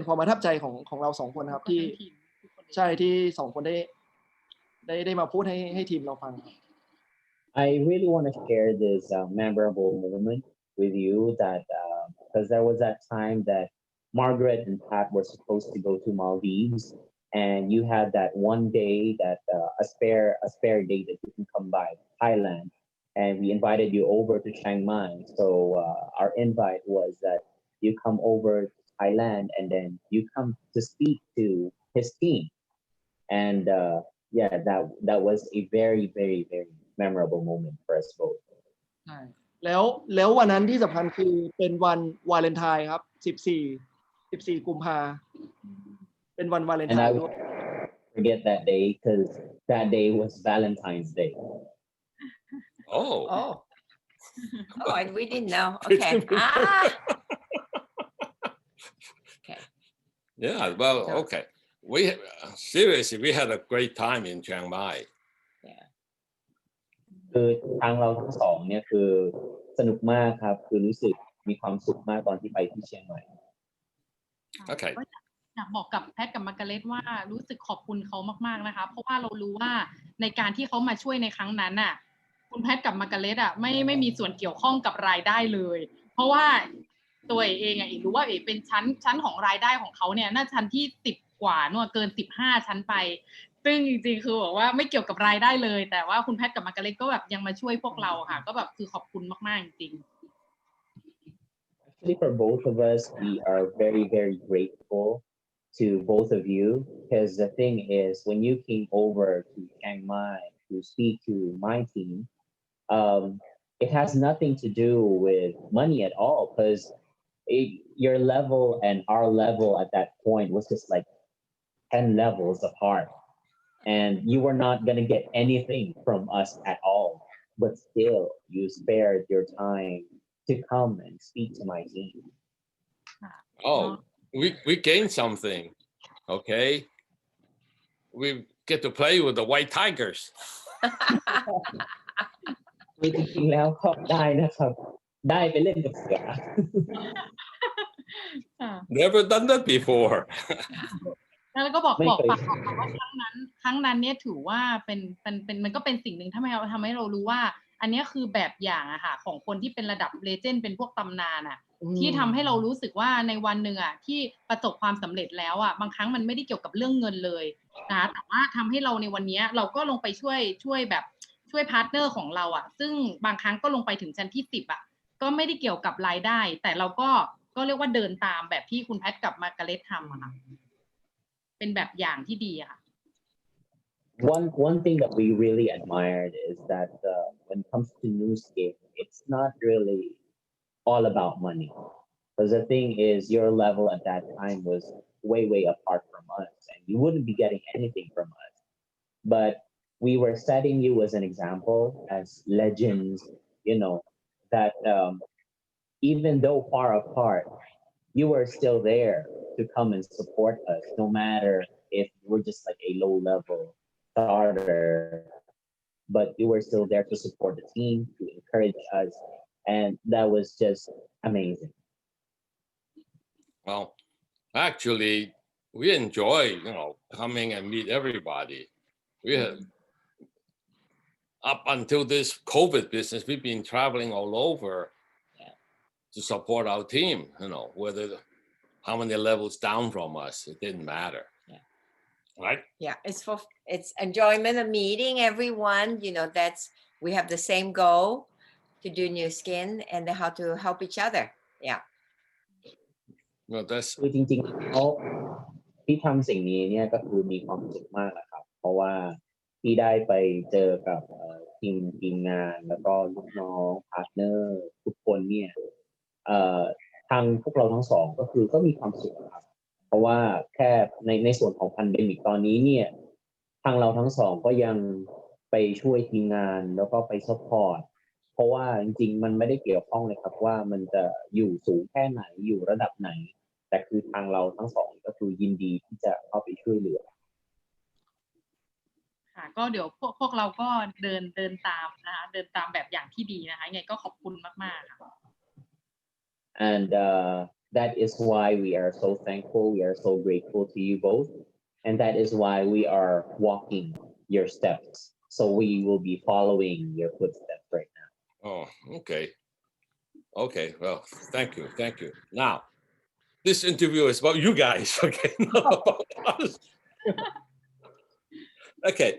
ความประทับใจของเรา2 คนครับที่ใช่ที่2 คนได้มาพูดให้ทีมเราฟัง I really want to share this memorable moment with you that because there was that time that Margaret and Pat were supposed to go to Maldives and you had that one day that a spare day that you can come by Thailand and we invited you over to Chiang Mai. So our invite was that you come over to Thailand and then you come to speak to his team. And yeah, that was a very, very, very memorable moment for us both. ใช่แล้ววันนั้นที่สำคัญคือเป็นวันวาเลนไทน์ครับ14กุมภาเป็นวันวาเลน And ไท I น์ will ด้วย forget that day because that day was Valentine's Day. Oh, Oh. Oh, and we didn't know. Pretty Okay. good. Okay. yeah. Well, So- okay. We seriously, we had a great time in Chiang Mai. Yeah. คือทางเราทั้งสองเนี่ยคือสนุกมากครับคือรู้สึกมีความสุขมากตอนที่ไปที่เชียงใหม่ Okay. ก็อยากบอกกับแพทกับมาร์กาเร็ตว่ารู้สึกขอบคุณเขามากๆนะคะเพราะว่าเรารู้ว่าในการที่เขามาช่วยในครั้งนั้นน่ะคุณแพทกับมาร์กาเร็ตอ่ะไม่มีส่วนเกี่ยวข้องกับรายได้เลย เพราะว่าตัวเองอ่ะรู้ว่าเป็นชั้นของรายได้ของเขาเนี่ยน่าชั้นที่10 กว่านู่นเกิน15 ชั้นไปซึ่งจริงๆคือบอกว่าไม่เกี่ยวกับรายได้เลยแต่ว่าคุณแพทกับมาร์กาเร็ตก็แบบยังมาช่วยพวกเราค่ะก็แบบคือขอบคุณมากๆจริงๆ Actually, for both of us, we are very, very grateful to both of you because the thing is, when you came over to Chiang Mai to speak to my team, it has nothing to do with money at all because your level and our level at that point was just like 10 levels apart. And you were not going to get anything from us at all. But still, you spared your time to come and speak to my team. Oh, we gained something. Okay. We get to play with the white tigers. คือจริงๆแล้วก็ได้นะครับ ได้ไปเล่นกับเสือ Never done that before. แล้วก็บอก ไม่เคย ปากบอกว่าครั้งนั้นเนี่ยถือว่าเป็นมันก็เป็นสิ่งหนึ่งทำให้เรารู้ว่า อันนี้คือแบบอย่างอะค่ะของคนที่เป็นระดับเลเจนด์เป็นพวกตำนานอะที่ทำให้เรารู้สึกว่าในวันหนึ่งอะที่ประสบความสำเร็จแล้วอะบางครั้งมันไม่ได้เกี่ยวกับเรื่องเงินเลยนะแต่ว่าทำให้เราในวันนี้เราก็ลงไปช่วยแบบช่วยพาร์ทเนอร์ของเราอะซึ่งบางครั้งก็ลงไปถึงชั้นที่10อะก็ไม่ได้เกี่ยวกับรายได้ แต่เราก็เรียกว่าเดินตามแบบที่คุณแพทกับมาร์กาเร็ตทำอะค่ะเป็นแบบอย่างที่ดีอะค่ะ One thing that we really admired is that when it comes to new skin, it's not really all about money. Because the thing is, your level at that time was way apart from us, and you wouldn't be getting anything from us. But we were setting you as an example, as legends, that even though far apart, you were still there to come and support us, no matter if we're just like a low level starter, but you were still there to support the team, to encourage us, and that was just amazing. Well, actually, we enjoy, coming and meet everybody. We have, up until this COVID business, we've been traveling all over to support our team, whether how many levels down from us, it didn't matter. Yeah. Right? Yeah, it's enjoyment of meeting everyone. We have the same goal to do new skin and how to help each other. Yeah. Well, that's คือจริงๆแล้วที่ทำสิ่งนี้เนี่ยก็คือมีความสุขมากนะครับ เพราะว่าที่ได้ไปเจอกับทีมงานแล้วก็ลูกน้องพาร์ทเนอร์ทุกคนเนี่ยทางพวกเราทั้งสองก็คือก็มีความสุขครับ เพราะว่าแค่ในส่วนของพันเดมิกตอนนี้เนี่ยทางเราทั้งสองก็ยังไปช่วยทีมงานแล้วก็ไปซัพพอร์ตเพราะว่าจริงๆมันไม่ได้เกี่ยวข้องเลยครับว่ามันจะอยู่สูงแค่ไหนอยู่ระดับไหนแต่คือทางเราทั้งสองก็คือยินดีที่จะเข้าไปช่วยเหลือค่ะก็เดี๋ยวพวกเราก็เดินตามนะคะเดินตามแบบอย่างที่ดีนะคะยังไงก็ขอบคุณมากๆค่ะ and that is why we are so thankful we are so grateful to you both and that is why we are walking your steps so we will be following your footsteps right now. Oh, okay, well, thank you now this interview is about you guys, okay, not about us. Okay,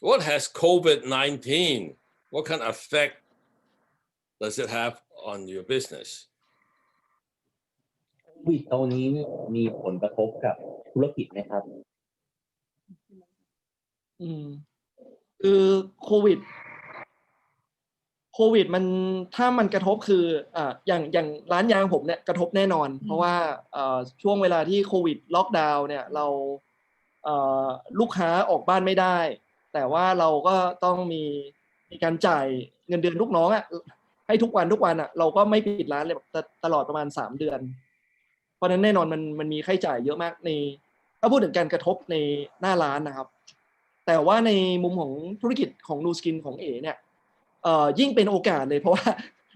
what has COVID-19? What kind of effect does it have on your business? วิดตอนนี้มีผลกระทบกับธุรกิจไหมครับ คือโควิดมันถ้ามันกระทบคืออย่างร้านยางผมเนี่ยกระทบแน่นอน เพราะว่าช่วงเวลาที่โควิดล็อกดาวน์เนี่ยเราลูกค้าออกบ้านไม่ได้ แต่ว่าเราก็ต้องมีการจ่ายเงินเดือนลูกน้องให้ทุกวันเราก็ไม่ปิดร้านเลยตลอดประมาณ3 เดือนเพราะนั้นแน่นอนมันมีค่าใช้จ่ายเยอะมากในถ้าพูดถึงการกระทบในหน้าร้านนะครับแต่ว่าในมุมของธุรกิจของนูสกินของเอเนี่ยยิ่งเป็นโอกาสเลยเพราะว่า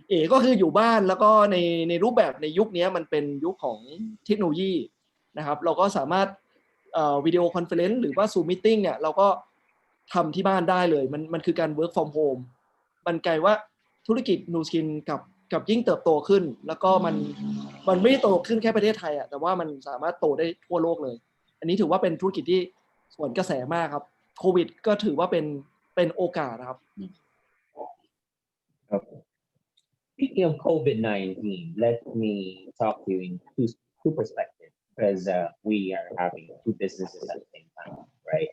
เอก็คืออยู่บ้านแล้วก็ในรูปแบบในยุคนี้มันเป็นยุคของเทคโนโลยีนะครับเราก็สามารถวิดีโอคอนเฟอเรนซ์หรือว่า Zoom Meeting เนี่ยเราก็ทำที่บ้านได้เลยมันคือการ work from home มันกลายว่าธุรกิจนูสกินกับยิ่งเติบโตขึ้นแล้วก็มันไม่ได้โตขึ้นแค่ประเทศไทยแต่ว่ามันสามารถโตได้ทั่วโลกเลยอันนี้ถือว่าเป็นธุรกิจที่สวนกระแสมากครับโควิดก็ถือว่าเป็นโอกาสนะครับ Speaking of COVID-19, let me talk to you in two perspectives because we are having two businesses at the same time, right?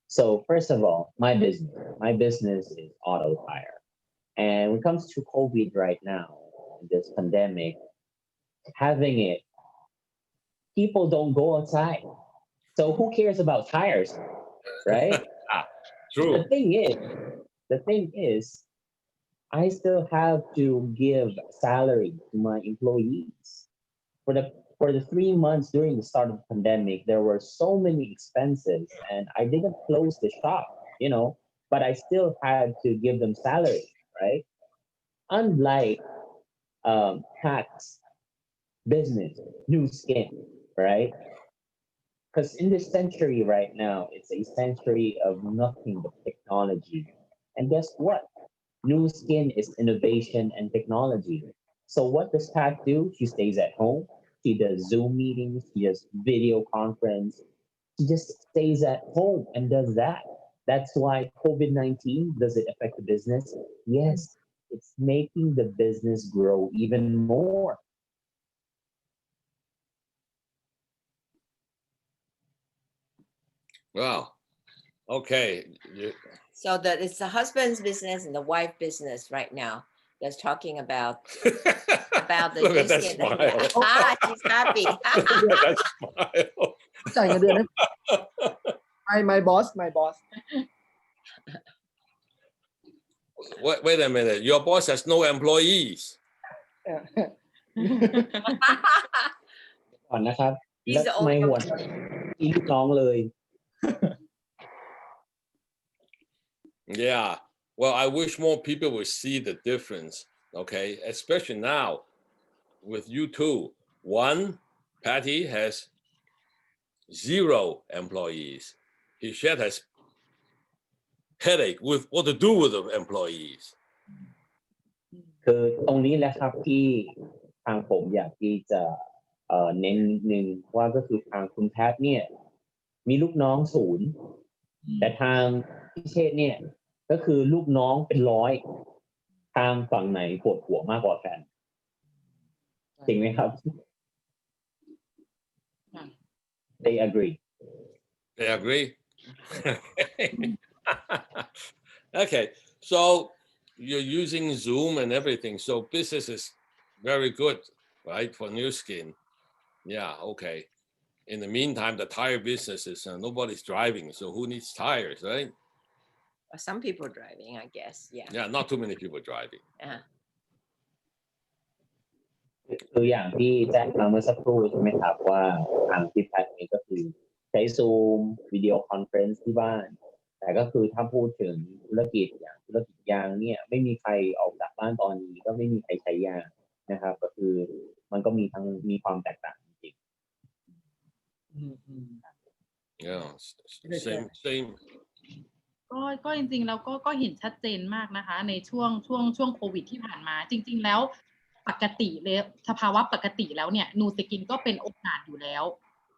So first of all, my business is auto tire. And when it comes to COVID right now, this pandemic, having it, people don't go outside. So who cares about tires, right? True. The thing is, I still have to give salary to my employees. For the 3 months during the start of the pandemic, there were so many expenses and I didn't close the shop, but I still had to give them salary, right? Unlike tax business, new skin, right? Because in this century right now, it's a century of nothing but technology. And guess what? New skin is innovation and technology. So what does Pat do? She stays at home. She does Zoom meetings. She does video conference. She just stays at home and does that. That's why COVID-19, does it affect the business? Yes, it's making the business grow even more. Wow. Okay. So that it's the husband's business and the wife business right now. That's talking about the Look at that skin. smile. She's happy. Look at that smile. จ่ายเงินเดือนให้my boss Wait a minute. Your boss has no employees. ก่อนนะครับ He's แล้ว the ทำไม only หัว one. มีลูกน้องเลย Yeah. Well, I wish more people would see the difference, okay? Especially now with you two. One, Patty has 0 employees. Pichet has headache with what to do with the employees. คือตรงนี้แหละครับที่ทางผมอยากที่จะเน้นหนึ่งว่าก็คือทางคุณแพทเนี่ยมีลูกน้อง0แต่ทางพิเชษเนี่ยก็คือลูกน้องเป็น100ทางฝั่งไหนปวดหัวมากกว่ากันจริงไหมครับ They agree. They agree? Okay. So you're using Zoom and everything. So business is very good, right? For New Skin. Yeah. Okay. In the meantime, the tire business is nobody's driving. So who needs tires, right? Some people driving, I guess. Yeah. Yeah. Not too many people driving. ตัวอย่างที่แจ้งมาเมื่อสักครู่ใช่ไหมครับว่าทางพี่แพทนี่ก็คือใช้ Zoom วิดีโอคอนเฟอเรนซ์ที่บ้านแต่ก็คือถ้าพูดถึงธุรกิจอย่างธุรกิจยางเนี่ยไม่มีใครออกจากบ้านตอนนี้ก็ไม่มีใครใช้ยางนะครับก็คือมันก็มีความแตกต่างจริง Yeah. Same. ก็จริงๆแล้วก็เห็นชัดเจนมากนะคะในช่วงโควิดที่ผ่านมาจริงๆแล้วปกติเลยสภาวะปกติแล้วเนี่ยนูสกินก็เป็นโอกาสอยู่แล้ว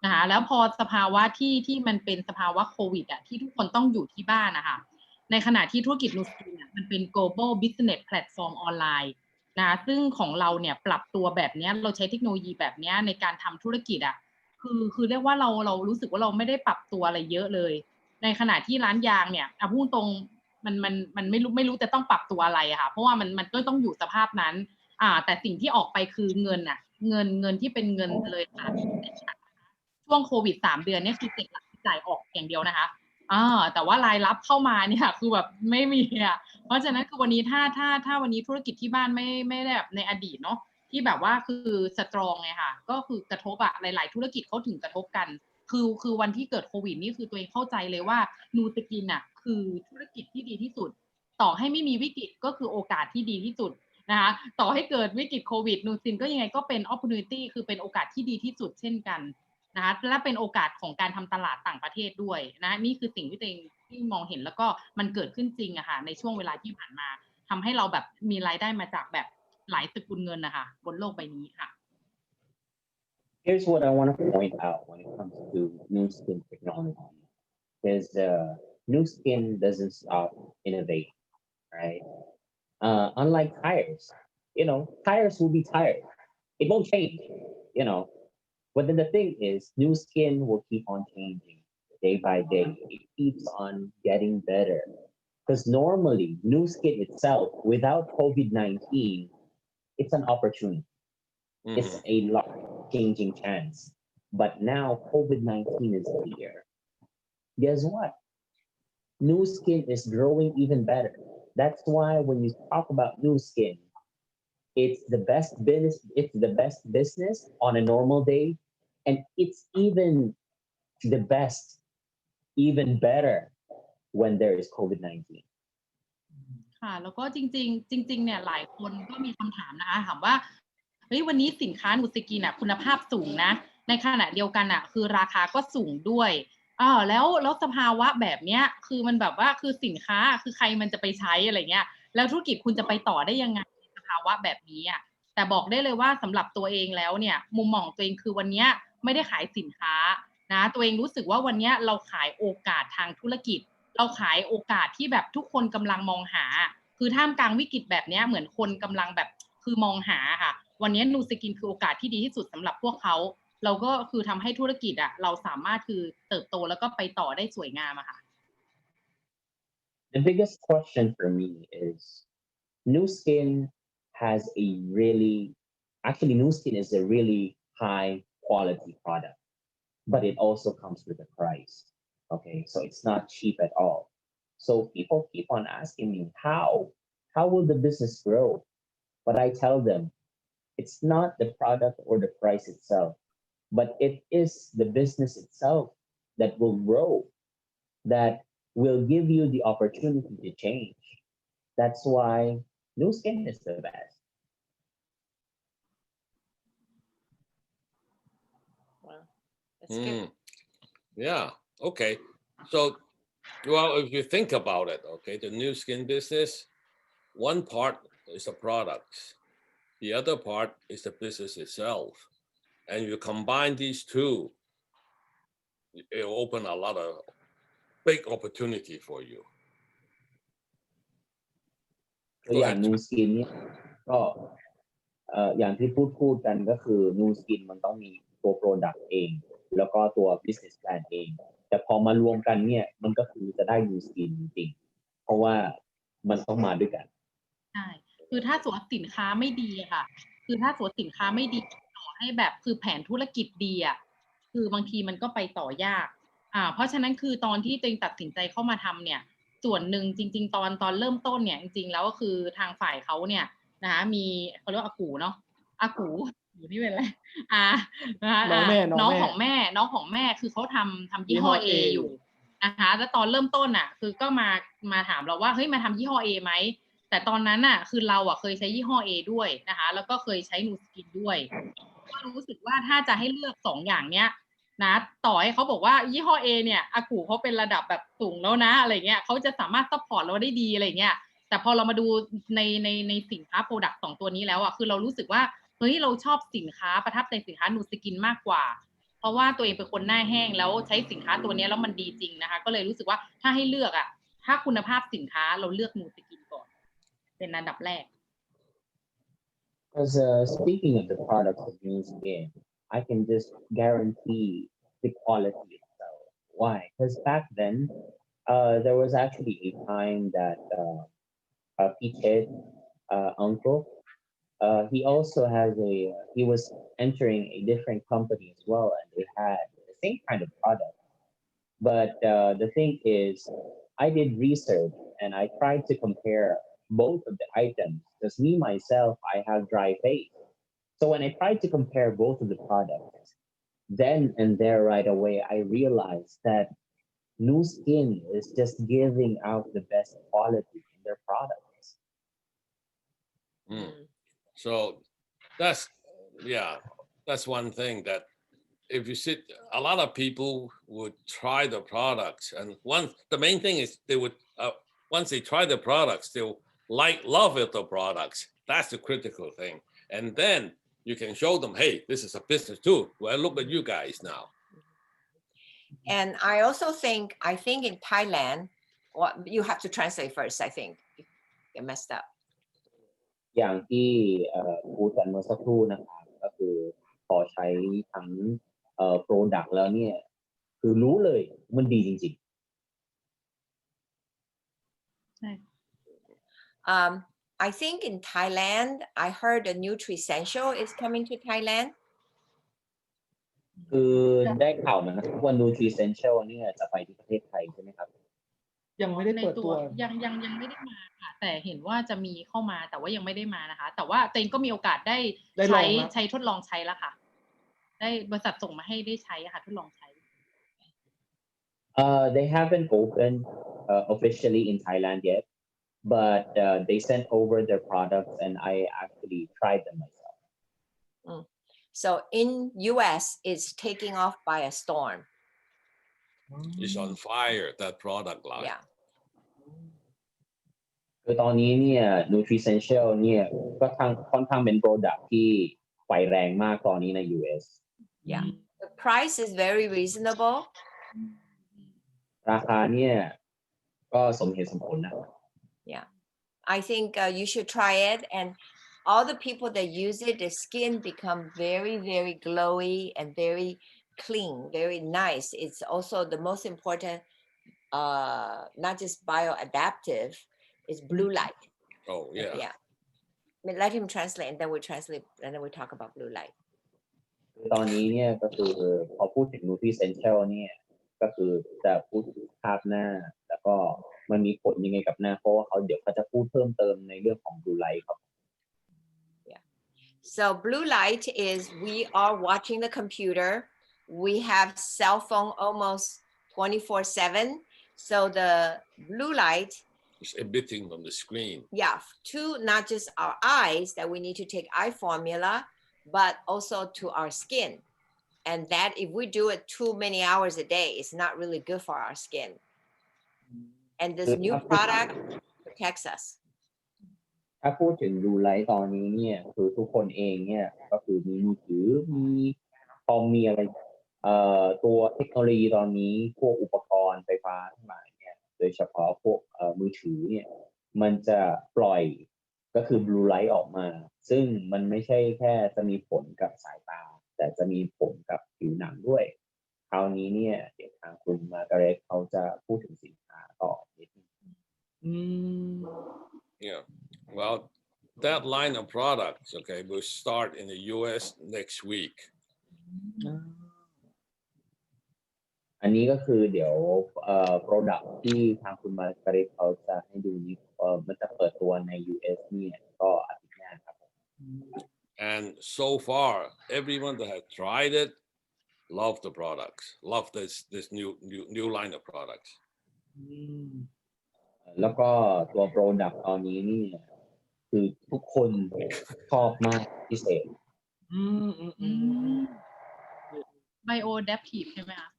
นะคะแล้วพอสภาวะที่มันเป็นสภาวะโควิดที่ทุกคนต้องอยู่ที่บ้านนะคะ ในขณะที่ธุรกิจนูสกินเนี่ยมันเป็น global business platform ออนไลน์นะซึ่งของเราเนี่ยปรับตัวแบบนี้เราใช้เทคโนโลยีแบบนี้ในการทำธุรกิจอ่ะคือเรียกว่าเรารู้สึกว่าเราไม่ได้ปรับตัวอะไรเยอะเลยในขณะที่ร้านยางเนี่ยพูดตรงมันไม่รู้จะต้องปรับตัวอะไรอะค่ะเพราะว่ามันก็ต้องอยู่สภาพนั้นแต่สิ่งที่ออกไปคือเงินอะเงินที่เป็นเงินเลยค่ะช่วงโควิด3 เดือนเนี่ยคือเก็บหลักจ่ายออกอย่างเดียวนะคะแต่ว่ารายรับเข้ามาเนี่ยคือแบบไม่มีอะเพราะฉะนั้นคือวันนี้ถ้าวันนี้ธุรกิจที่บ้านไม่ได้แบบในอดีตเนาะที่แบบว่าคือสตรองไงค่ะก็คือกระทบอะหลายๆธุรกิจเขาถึงกระทบกันคือวันที่เกิดโควิดนี่คือตัวเองเข้าใจเลยว่านูสกินอะคือธุรกิจที่ดีที่สุดต่อให้ไม่มีวิกฤตก็คือโอกาสที่ดีที่สุดนะคะต่อให้เกิดวิกฤตโควิดนูสกินก็ยังไงก็เป็น opportunity คือเป็นโอกาสที่ดีที่สุดเช่นกันนะคะและเป็นโอกาสของการทำตลาดต่างประเทศด้วยนะนี่คือสิ่งที่ตัวเองที่มองเห็นแล้วก็มันเกิดขึ้นจริงอะค่ะในช่วงเวลาที่ผ่านมาทำให้เราแบบมีรายได้มาจากแบบหลายสกุลเงินนะคะบนโลกใบนี้ค่ะ Here's what I want to point out when it comes to new skin technology, is new skin doesn't stop innovating, right? Unlike tires, tires will be tired. It won't change, you know. But then the thing is, new skin will keep on changing day by day. It keeps on getting better. Because normally, new skin itself, without COVID-19, it's an opportunity. It's a lot changing chance. But now COVID-19 is here. Guess what? New skin is growing even better. That's why when you talk about new skin, it's the best business. It's the best business on a normal day, and it's the best, even better when there is COVID-19. ค่ะแล้วก็จริงเนี่ยหลายคนก็มีคำถามนะคะถามว่าเฮ้ยวันนี้สินค้านูสกินคุณภาพสูงนะในขณะเดียวกันคือราคาก็สูงด้วยแล้วสภาวะแบบเนี้ยคือมันแบบว่าคือสินค้าคือใครมันจะไปใช้อะไรเงี้ยแล้วธุรกิจคุณจะไปต่อได้ยังไงในสภาวะแบบนี้แต่บอกได้เลยว่าสำหรับตัวเองแล้วเนี่ยมุมมองตัวเองคือวันนี้ไม่ได้ขายสินค้านะตัวเองรู้สึกว่าวันนี้เราขายโอกาสทางธุรกิจเราขายโอกาสที่แบบทุกคนกำลังมองหาคือท่ามกลางวิกฤตแบบนี้เหมือนคนกำลังแบบคือมองหาค่ะวันนี้นูสกินคือโอกาสที่ดีที่สุดสำหรับพวกเขาเราก็คือทำให้ธุรกิจเราสามารถคือเติบโตแล้วก็ไปต่อได้สวยงามค่ะ The biggest question for me is, new skin has new skin is a really high quality product, but it also comes with a price. Okay, so it's not cheap at all. So people keep on asking me, how will the business grow? But I tell them, it's not the product or the price itself, but it is the business itself that will grow, that will give you the opportunity to change. That's why new skin is the best. Wow, that's good. Yeah. Okay. So, well, if you think about it, okay, the new skin business, one part is the products, the other part is the business itself, and you combine these two, it will open a lot of big opportunity for you. ตัวอย่าง new skin เนี่ยก็อย่างที่พูดกันก็คือ new skin มันต้องมีตัว product เองแล้วก็ตัว business plan เองแต่พอมารวมกันเนี่ยมันก็คือจะได้ new skin จริงๆเพราะว่ามันต้องมาด้วยกันใช่คือถ้าสวมสินค้าไม่ดีค่ะคือถ้าสวมสินค้าไม่ดีต่อให้แบบคือแผนธุรกิจดีคือบางทีมันก็ไปต่อยากเพราะฉะนั้นคือตอนที่ตัวเองตัดสินใจเข้ามาทำเนี่ยส่วนหนึ่งจริงๆตอนเริ่มต้นเนี่ยจริงๆแล้วก็คือทางฝ่ายเขาเนี่ยนะคะมีเขาเรียกว่าอากูเนาะอากูอยู่ที่เป็นอะไรนะคะน้องของแม่คือเขาทำยี่ห้อ A อยู่นะคะแล้วตอนเริ่มต้นคือก็มาถามเราว่าเฮ้ยมาทำยี่ห้อ A ไหมแต่ตอนนั้นคือเราเคยใช้ยี่ห้อ A ด้วยนะคะแล้วก็เคยใช้นูสกินด้วยก็รู้สึกว่าถ้าจะให้เลือก2อย่างเนี้ยนะต่อให้เขาบอกว่ายี่ห้อ A เนี่ยอากูเขาเป็นระดับแบบสูงแล้วนะอะไรเงี้ยเขาจะสามารถซัพพอร์ตเราได้ดีอะไรเงี้ยแต่พอเรามาดูในสินค้าโปรดักต์2ตัวนี้แล้วคือเรารู้สึกว่าเฮ้ยเราชอบสินค้าประทับใจสินค้านูสกินมากกว่าเพราะว่าตัวเองเป็นคนหน้าแห้งแล้วใช้สินค้าตัวนี้แล้วมันดีจริงนะคะก็เลยรู้สึกว่าถ้าให้เลือก ถ้าคุณภาพสินค้าเราเลือกนูสกินก่อนเป็นอันดับแรก Because speaking of the products of New Skin, I can just guarantee the quality itself. Why? Because back then, there was actually a time that Pichet uncle, he also has he was entering a different company as well, and they had the same kind of product. But the thing is, I did research and I tried to compare both of the items because me myself, I have dry face. So when I tried to compare both of the products, then and there right away, I realized that New Skin is just giving out the best quality in their products. So that's that's one thing that if you sit, a lot of people would try the products, and the main thing is they would once they try the products, they'll love it, the products. That's the critical thing, and then you can show them, hey, this is a business too. Well, look at you guys now. And I also think in Thailand, you have to translate first. I think you messed up. อย่างที่พูดกันเมื่อสักครู่นะครับก็คือพอใช้ทั้งproduct แล้วเนี่ยคือรู้เลยมันดีจริงๆ I think in Thailand, I heard a Nutri-Essential is coming to Thailand. คือได้ข่าวมานะครับว่า Nutri-Essential เนี่ยจะไปที่ประเทศไทยใช่ไหมครับ ยังไม่ได้เปิดตัว ยังไม่ได้มาค่ะแต่เห็นว่าจะมีเข้ามาแต่ว่ายังไม่ได้มานะคะ แต่ว่าเต็งก็มีโอกาสได้ใช้ทดลองใช้แล้วค่ะได้บริษัทส่งมาให้ได้ใช้ค่ะทดลองใช้ They haven't opened officially in Thailand yet, but they sent over their products and I actually tried them myself. So in US, it's taking off by a storm. It's on fire, that product line. Yeah. คือตอนนี้เนี่ย Nutri-Essential เนี่ยก็ค่อนข้างเป็น product ที่ไฟแรงมากตอนนี้ใน US. Yeah. The price is very reasonable. ราคาเนี่ยก็สมเหตุสมผลนะ Yeah. I think you should try it, and all the people that use it, the skin become very, very glowy and very clean, very nice. It's also the most important, not just bioadaptive, is blue light. Oh yeah. Yeah. Let him translate, and then we translate, and then we talk about blue light. คือตอนนี้เนี่ยก็คือพอพูดถึง Nutri-Essential เนี่ยก็คือจะพูดถึงภาพหน้าแล้วก็มันมีผลยังไงกับหน้าเพราะว่าเดี๋ยวเขาจะพูดเพิ่มเติมในเรื่องของ blue light ครับ So blue light is we are watching the computer. We have cell phone almost 24/7. So the blue light It's emitting from the screen. Yeah, to not just our eyes that we need to take eye formula, but also to our skin. And that if we do it too many hours a day, it's not really good for our skin. And this new product protects us. ถ้าพูดถึง blue light ตอนนี้เนี่ยคือทุกคนเองเนี่ยก็คือมีมือถือมีคอมมีอะไรตัวเทคโนโลยีตอนนี้พวกอุปกรณ์ไฟฟ้าทั้งหลายเนี่ยโดยเฉพาะพวกมือถือเนี่ยมันจะปล่อยก็คือ blue light ออกมาซึ่งมันไม่ใช่แค่จะมีผลกับสายตาแต่จะมีผลกับผิวหนังด้วยคราวนี้เนี่ยเดี๋ยวทางคุณมาร์กาเร็ตเขาจะพูดถึงสินค้าต่อนิดนึง Yeah. Well, that line of products, okay, will start in the US next week. อันนี้ก็คือเดี๋ยวproduct ที่ทางคุณมาร์กาเร็ตเขาจะให้ดูนี้มันจะเปิดตัวใน US เนี่ยก็อาทิตย์หน้าครับ And so far, everyone that has tried it love the products, love this new line of products. แล้วก็ตัว product ตอนนี้นี่คือทุกคนชอบมากพิเศษ bioadaptive ใช่ไหมคะ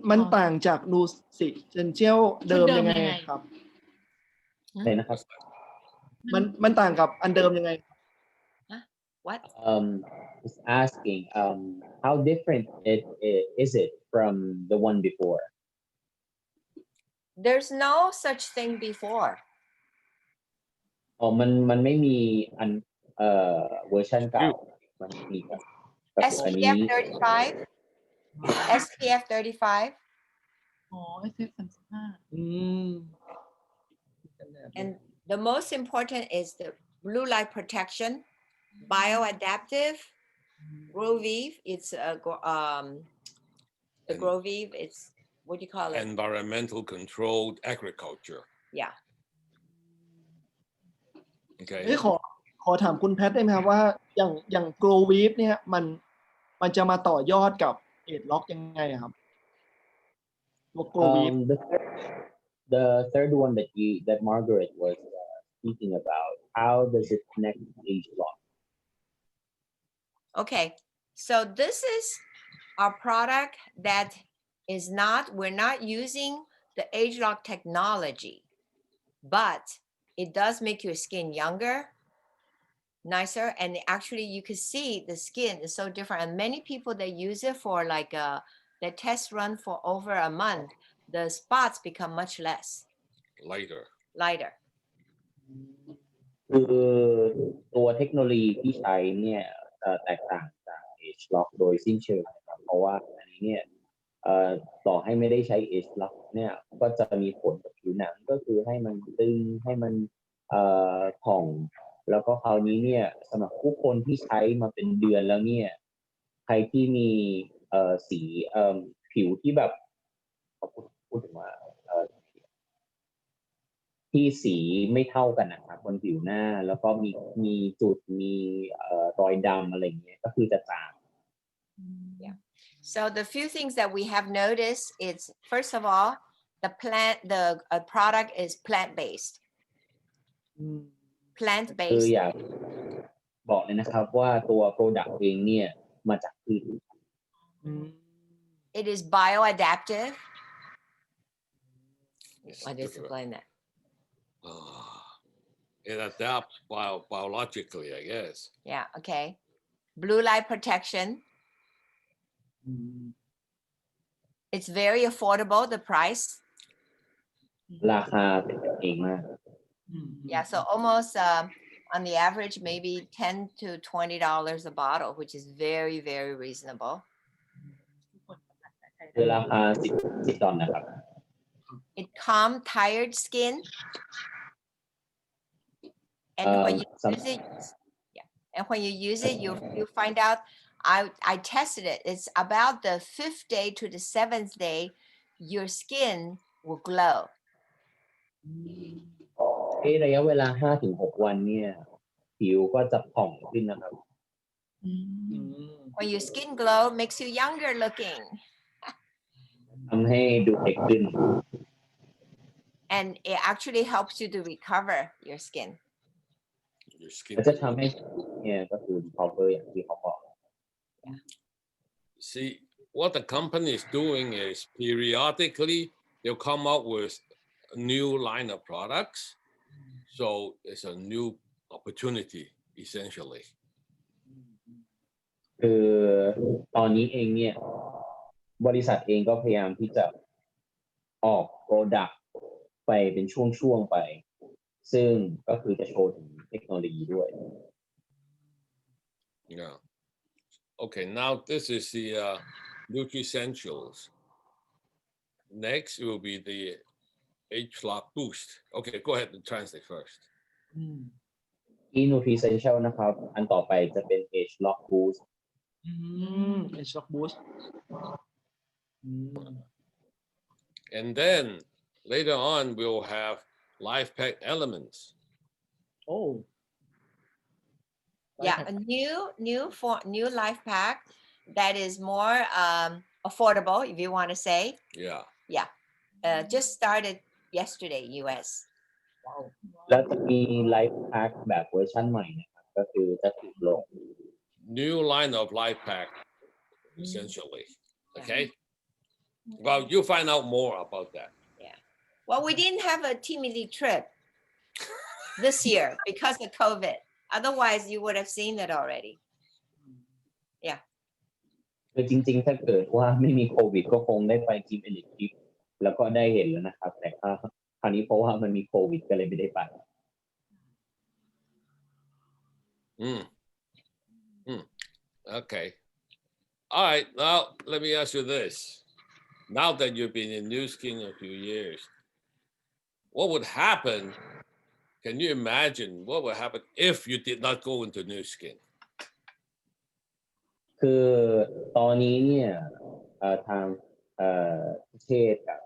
มันต่างจาก Nutri-Essential เดิมยังไงครับ อะไรนะครับ มันต่างกับอันเดิมยังไง What? Is asking how different is it from the one before? There's no such thing before. อ๋อมันไม่มีอันเวอร์ชันเก่ามันมีกับอันนี้ SPF 35 SPF 35 อ๋อ SF 35 อืม and the most important is the blue light protection bioadaptive Grovive it's the And- Grovive it's what do you call it Environmental controlled agriculture. yeah Okay. ขอถามคุณแพทได้ไหมครับว่าอย่าง Grow Weave เนี่ยมันจะมาต่อยอดกับเอดล็อกยังไงอะครับตัว Grow Weave the third one that Margaret was speaking about, how does it connect to age lock? okay so this is our product that is not we're not using the age lock technology but it does make your skin younger nicer and actually you can see the skin is so different and many people they use it for like the test run for over a month the spots become much less lighter คือตัวเทคโนโลยีที่ใช้เนี่ยแตกต่างจาก age lock โดยสิ้นเชิงนะครับเพราะว่าอันนี้เนี่ยต่อให้ไม่ได้ใช้ age lock เนี่ยก็จะมีผลกับผิวหนังก็คือให้มันตึงให้มันผ่องแล้วก็คราวนี้เนี่ยสำหรับผู้คนที่ใช้มาเป็นเดือนแล้วเนี่ยใครที่มีสีผิวที่แบบพูดถึงว่าที่สีไม่เท่ากันนะครับบนผิวหน้าแล้วก็มีจุดมีรอยดำอะไรอย่างเงี้ยก็คือจะจาง yeah so the few things that we have noticed is first of all the product is plant-based คืออยากบอกเลยนะครับว่าตัว product เองเนี่ยมาจากพืช it is bioadaptive I just explain that it adapts biologically I guess yeah okay blue light protection it's very affordable the price ราคาเป็นกันเองมาก yeah so almost on the average maybe $10 to $20 a bottle which is very very reasonable คือราคา$10นะครับ it calm tired skin and when you use it and when you use it you find out I tested it it's about the 5th day to the 7th day your skin will glow ระยะเวลา 5-6 วันเนี่ยผิวก็จะผ่องขึ้นนะครับ when your skin glow makes you younger looking ทำให้ดูเด็กขึ้น and it actually helps you to recover your skin ก็จะทำให้เนี่ยก็คือ recover อย่างที่เขาบอก See what the company is doing is periodically they'll come out with a new line of products so it's a new opportunity essentially คือตอนนี้เองเนี่ยบริษัทเองก็พยายามที่จะออก product ไปเป็นช่วงๆไปซึ่งก็คือจะโชว์ถึงเทคโนโลยีด้วย yeah okay now this is the Nutricentials next it will be the H-Lock Boost okay go ahead and translate first ที่ Nutricential นะครับอันต่อไปจะเป็น Age Lock Boost Age Lock Boost and then later on we'll have Life Pack Elements oh yeah a new life pack that is more affordable if you want to say yeah just started yesterday US แล้วจะมี Life Pack แบบเวอร์ชันใหม่นะครับก็คือจะถูกลง new line of Life Pack essentially okay well you find out more about that well we didn't have a team elite trip this year because of COVID otherwise you would have seen it already คือจริงๆถ้าเกิดว่าไม่มีโควิดก็คงได้ไปทีม Elite Trip แล้วก็ได้เห็นแล้วนะครับแต่คราวนี้เพราะว่ามันมีโควิดก็เลยไม่ได้ไป Okay. All right. Now let me ask you this. Now that you've been in New Skin a few years, what would happen? Can you imagine what would happen if you did not go into New Skin? คือตอนนี้เนี่ยทางประเทศกับ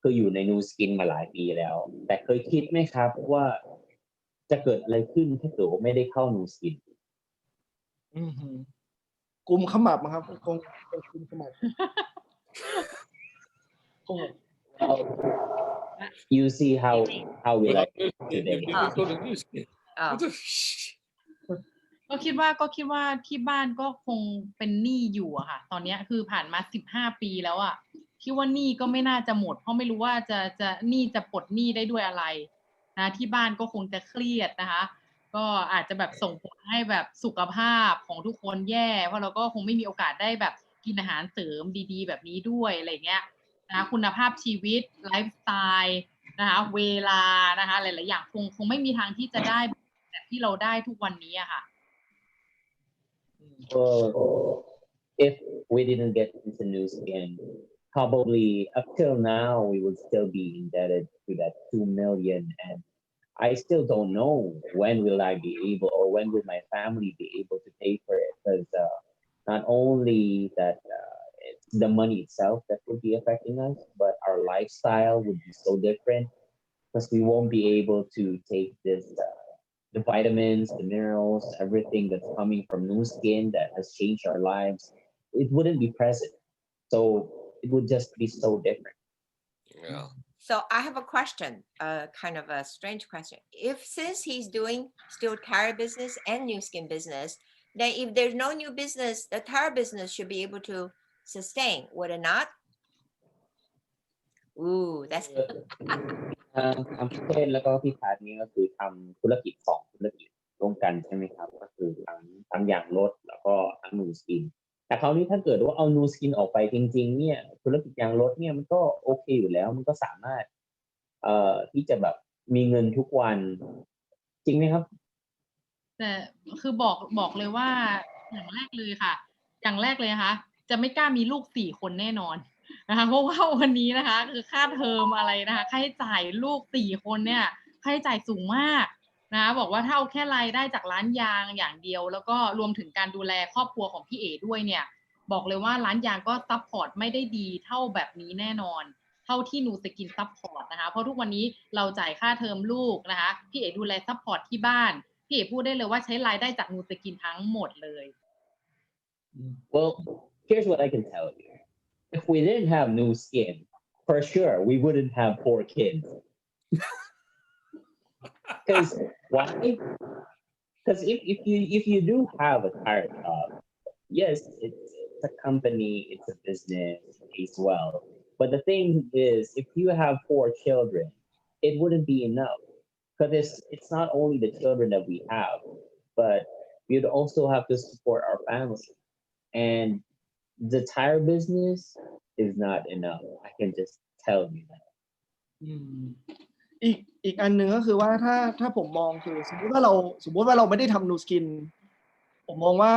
คืออยู่ในนูสกินมาหลายปีแล้วแต่เคยคิดไหมครับว่าจะเกิดอะไรขึ้นถ้าเกิดว่าไม่ได้เข้านูสกินกุมขมับครับคงกุมขมับYou see how we like today.ก็คิดว่าที่บ้านก็คงเป็นหนี้อยู่อะค่ะตอนนี้คือผ่านมา15 ปีแล้วอะคิดว่าหนี้ก็ไม่น่าจะหมดเพราะไม่รู้ว่าจะหนี้จะปลดหนี้ได้ด้วยอะไรนะที่บ้านก็คงจะเครียดนะคะก็อาจจะแบบส่งผลให้แบบสุขภาพของทุกคนแย่เพราะเราก็คงไม่มีโอกาสได้แบบกินอาหารเสริมดีๆแบบนี้ด้วยอะไรเงี้ยนะคุณภาพชีวิตไลฟ์สไตล์นะคะเวลานะคะหลายๆอย่างคงไม่มีทางที่จะได้แบบที่เราได้ทุกวันนี้อะค่ะWell, if we didn't get into New Skin, probably up till now we would still be indebted to that 2 million, and I still don't know when will I be able or when will my family be able to pay for it because not only that it's the money itself that would be affecting us, but our lifestyle would be so different because we won't be able to take the vitamins, the minerals, everything that's coming from New Skin that has changed our lives. It wouldn't be present. So it would just be so different. Yeah. So I have a question, kind of a strange question. If since he's doing still tire business and New Skin business, then if there's no new business, the tire business should be able to sustain, would it not? Ooh, that's ทางประเทศแล้วก็พี่พาร์ทนี้ก็คือทำธุรกิจ2ธุรกิจร่วมกันใช่ไหมครับก็คือทั้งอย่างรถแล้วก็ทั้งนูสกินแต่คราวนี้ถ้าเกิดว่าเอานูสกินออกไปจริงๆเนี่ยธุรกิจยางรถเนี่ยมันก็โอเคอยู่แล้วมันก็สามารถที่จะแบบมีเงินทุกวันจริงไหมครับแต่คือบอกเลยว่าอย่างแรกเลยค่ะอย่างแรกเลยนะคะจะไม่กล้ามีลูก4 คนแน่นอนนะคะเพราะว่าวันนี้นะคะคือค่าเทอมอะไรนะคะค่าใช้จ่ายลูก4 คนเนี่ยค่าใช้จ่ายสูงมากนะคะบอกว่าถ้าเอาแค่รายได้จากร้านยางอย่างเดียวแล้วก็รวมถึงการดูแลครอบครัวของพี่เอ๋ด้วยเนี่ยบอกเลยว่าร้านยางก็ซัพพอร์ตไม่ได้ดีเท่าแบบนี้แน่นอนเท่าที่นูสกินซัพพอร์ตนะคะเพราะทุกวันนี้เราจ่ายค่าเทอมลูกนะคะพี่เอ๋ดูแลซัพพอร์ตที่บ้านพี่เอ๋พูดได้เลยว่าใช้รายได้จากนูสกินทั้งหมดเลย Well, here's what I can tell you. If we didn't have New Skin, for sure we wouldn't have 4 kids. Because why? Because if you do have a tire shop, yes, it's a company, it's a business, it pays well. But the thing is, if you have 4 children, it wouldn't be enough. Because it's not only the children that we have, but we'd also have to support our family. And the tire business is not enough. I can just tell you that. อีกอันหนึ่งก็คือว่าถ้าผมมองคือสมมติว่าเราไม่ได้ทำนูสกินผมมองว่า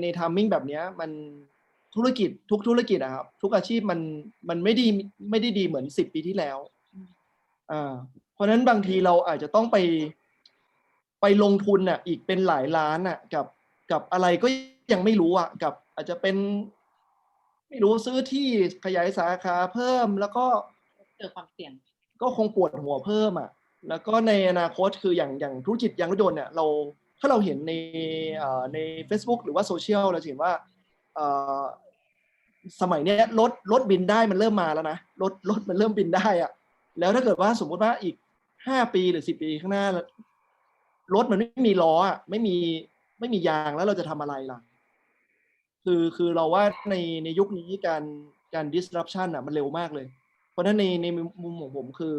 ในทามมิ่งแบบนี้มันธุรกิจทุกธุรกิจอะครับทุกอาชีพมันไม่ได้ดีเหมือน10 ปีที่แล้วเพราะนั้นบางทีเราอาจจะต้องไปลงทุนอ่ะอีกเป็นหลายล้านอ่ะกับอะไรก็ยังไม่รู้อ่ะกับอาจจะเป็นไม่รู้ซื้อที่ขยายสาขาเพิ่มแล้วก็เกิดความเสี่ยงก็คงปวดหัวเพิ่มอ่ะแล้วก็ในอนาคตคืออย่างธุรกิจยางรถยนต์เนี่ยถ้าเราเห็นใน Facebook หรือว่าโซเชียลเราเห็นว่าสมัยนี้รถบินได้มันเริ่มมาแล้วนะรถมันเริ่มบินได้อ่ะแล้วถ้าเกิดว่าสมมติว่าอีก5 ปีหรือ10 ปีข้างหน้ารถมันไม่มีล้ออ่ะไม่มียางแล้วเราจะทำอะไรล่ะคือเราว่าในยุคนี้การ disruption อ่ะมันเร็วมากเลยเพราะฉะนั้นในมุมของผมคือ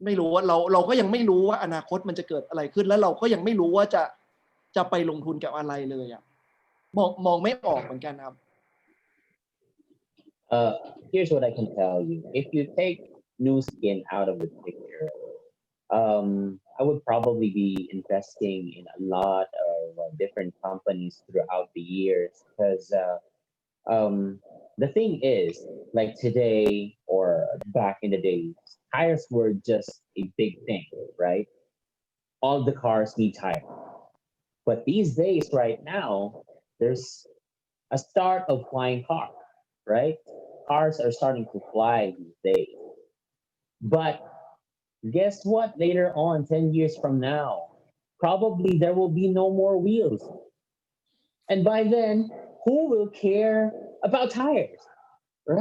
ไม่รู้ว่าเราก็ยังไม่รู้ว่าอนาคตมันจะเกิดอะไรขึ้นแล้วเราก็ยังไม่รู้ว่าจะไปลงทุนกับอะไรเลยอ่ะมองไม่ออกเหมือนกันครับ Uh, Here's what I can tell you. If you take new skin out of the picture, I would probably be investing in a lot of different companies throughout the years because the thing is, like today or back in the days, tires were just a big thing, right? All the cars need tires. But these days, right now, there's a start of flying car, right? Cars are starting to fly these days. But guess what? Later on, 10 years from now, probably there will be no more wheels. And by then, who will care about tires,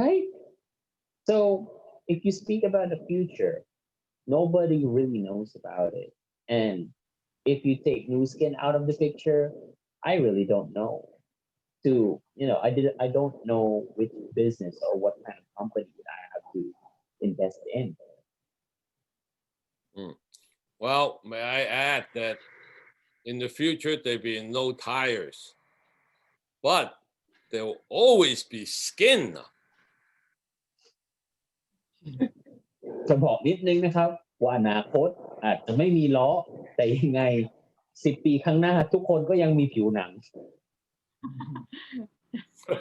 right? So if you speak about the future, nobody really knows about it. And if you take new skin out of the picture, I really don't know. I don't know which business or what kind of company that I have to invest in. Mm. Well, may I add that in the future there'll be no tires, but there will always be skin. จะบอกนิดนึงนะครับว่าอนาคตอาจจะไม่มีล้อแต่ยังไง10 ปีข้างหน้าทุกคนก็ยังมีผิวหนัง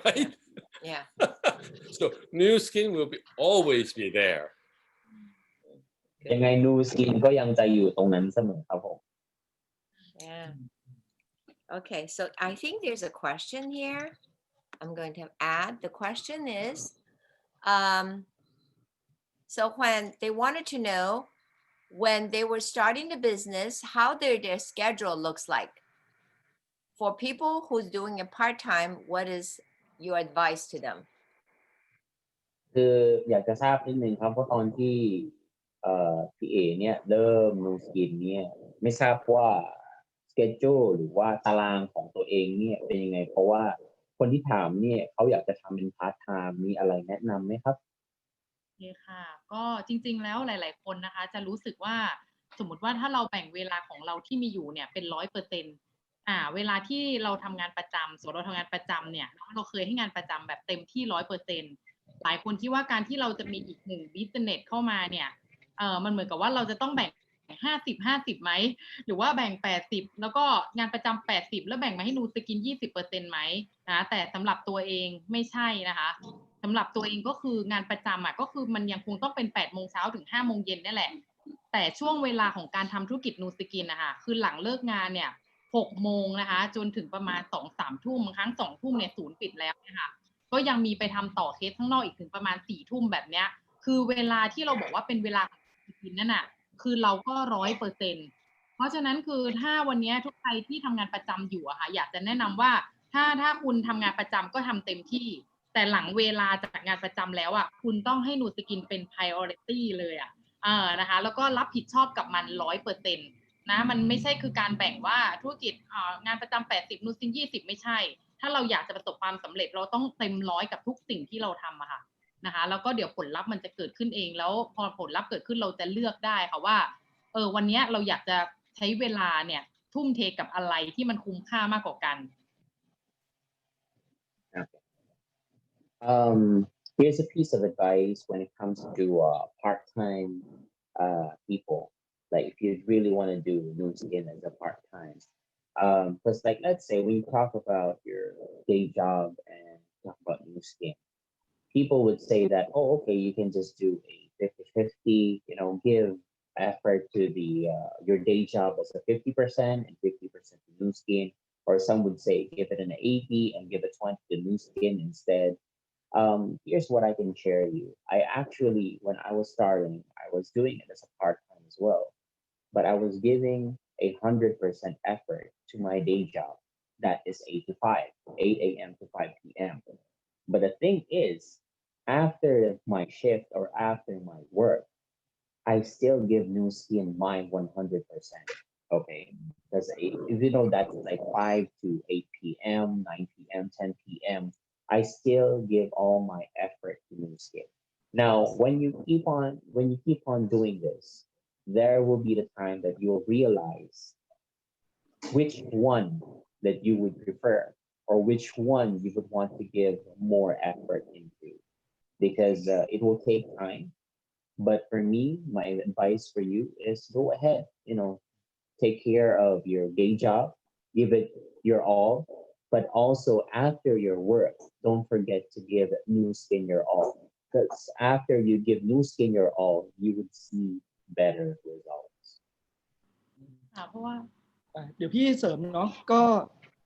Right? Yeah. So new skin will always be there. ยังไงนูสกินก็ยังจะอยู่ตรงนั้นเสมอครับผม Yeah. Okay, so I think there's a question here. I'm going to add. The question is, so when they wanted to know when they were starting the business, how their schedule looks like. For people who's doing it part-time, what is your advice to them? คืออยากจะทราบนิดนึงครับว่าตอนที่พี่เอเนี่ยเริ่มนูสกินเนี่ยไม่ทราบว่าสเกจ u หรือว่าตารางของตัวเองเนี่ยเป็นยังไงเพราะว่าคนที่ถามเนี่ยเขาอยากจะทำเป็นพาร์ทไทม์มีอะไรแนะนำไหมครับ โอเคค่ะ ก็จริงๆแล้วหลายๆคนนะคะ จะรู้สึกว่าสมมติว่าถ้าเราแบ่งเวลาของเราที่มีอยู่เนี่ยเป็น100%เวลาที่เราทำงานประจำสมมติเราทำงานประจำเนี่ยเราเคยให้งานประจำแบบเต็มที่100%หลายคนคิดว่าการที่เราจะมีอีก1 business เข้ามาเนี่ยมันเหมือนกับว่าเราจะต้องแบ่ง50-50ไหมหรือว่าแบ่ง80แล้วก็งานประจำ80แล้วแบ่งมาให้นูสกิน20%ไหมนะแต่สำหรับตัวเองไม่ใช่นะคะสำหรับตัวเองก็คืองานประจำก็คือมันยังคงต้องเป็น8 โมงเช้าถึง5 โมงเย็นนี่แหละแต่ช่วงเวลาของการทำธุรกิจนูสกินนะคะคือหลังเลิกงานเนี่ย6 โมงนะคะจนถึงประมาณ2-3 ทุ่มบางครั้ง2 ทุ่มเนี่ยศูนย์ปิดแล้วนะคะก็ยังมีไปทำต่อเคสข้างนอกอีกถึงประมาณ4 ทุ่มแบบเนี้ยคือเวลาที่เราบอกว่าเป็นเวลาของนูสกินนั่นน่ะคือเราก็100%เพราะฉะนั้นคือถ้าวันนี้ทุกใครที่ทำงานประจำอยู่ค่ะอยากจะแนะนำว่าถ้าคุณทำงานประจำก็ทำเต็มที่แต่หลังเวลาจากงานประจำแล้วคุณต้องให้นูสกินเป็น priority เลยนะคะแล้วก็รับผิดชอบกับมัน100%นะมันไม่ใช่คือการแบ่งว่าธุรกิจงานประจำ80นูสกิน20ไม่ใช่ถ้าเราอยากจะประสบความสำเร็จเราต้องเต็ม100กับทุกสิ่งที่เราทำค่ะนะคะแล้วก็เดี๋ยวผลลัพธ์มันจะเกิดขึ้นเองแล้วพอผลลัพธ์เกิดขึ้นเราจะเลือกได้ค่ะว่าวันนี้เราอยากจะใช้เวลาเนี่ยทุ่มเทกับอะไรที่มันคุ้มค่ามากกว่ากัน Here's a piece of advice when it comes to part-time people. Like if you really want to do new skin as a part-time, because like let's say when you talk about your day job and talk about new skin, people would say that, oh, okay, you can just do a 50-50, give effort to the your day job as a 50% and 50% to new skin. Or some would say give it an 80 and give it 20 to new skin instead. Here's what I can share you. I actually, when I was starting, I was doing it as a part-time as well, but I was giving 100% effort to my day job. That is 8 to 5, 8 a.m. to 5 p.m. But the thing is, after my shift or after my work, I still give new skin my 100%. Okay. Because that's like 5 to 8 p.m., 9 p.m., 10 p.m. I still give all my effort to new skin. Now, when you keep on doing this, there will be the time that you'll realize which one that you would prefer or which one you would want to give more effort into. because it will take time. But for me, my advice for you is go ahead, take care of your day job, give it your all, but also after your work, don't forget to give New Skin your all. Because after you give New Skin your all, you would see better results. เพราะว่า เดี๋ยวพี่เสริมเนาะก็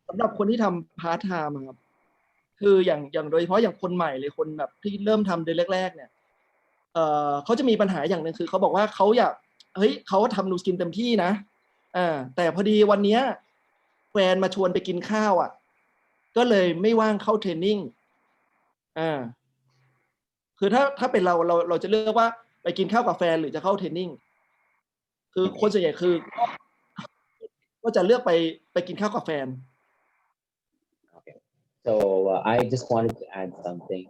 สำหรับคนที่ทำพาร์ทไทม์ครับคืออย่างโดยเฉพาะอย่างคนใหม่เลยคนแบบที่เริ่มทำเดือนแรกๆเนี่ยเขาจะมีปัญหาอย่างหนึ่งคือเขาบอกว่าเขาอยากเขาทำนูสกินเต็มที่นะแต่พอดีวันนี้แฟนมาชวนไปกินข้าวอ่ะก็เลยไม่ว่างเข้าเทรนนิ่งคือถ้าเป็นเราจะเลือกว่าไปกินข้าวกับแฟนหรือจะเข้าเทรนนิ่งคือคนส่วนใหญ่คือก็จะเลือกไปกินข้าวกับแฟน Okay. So I just wanted to add something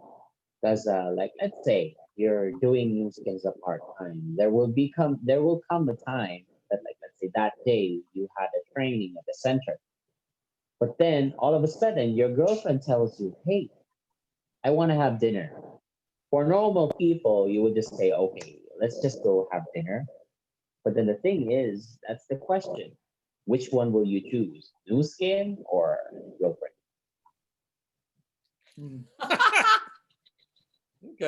because, like, let's say you're doing new skins a part time. There will come a time that, like, let's say that day you had a training at the center, but then all of a sudden your girlfriend tells you, "Hey, I want to have dinner." For normal people, you would just say, "Okay, let's just go have dinner." But then the thing is, that's the question. Which one will you choose? New skin or girlfriend?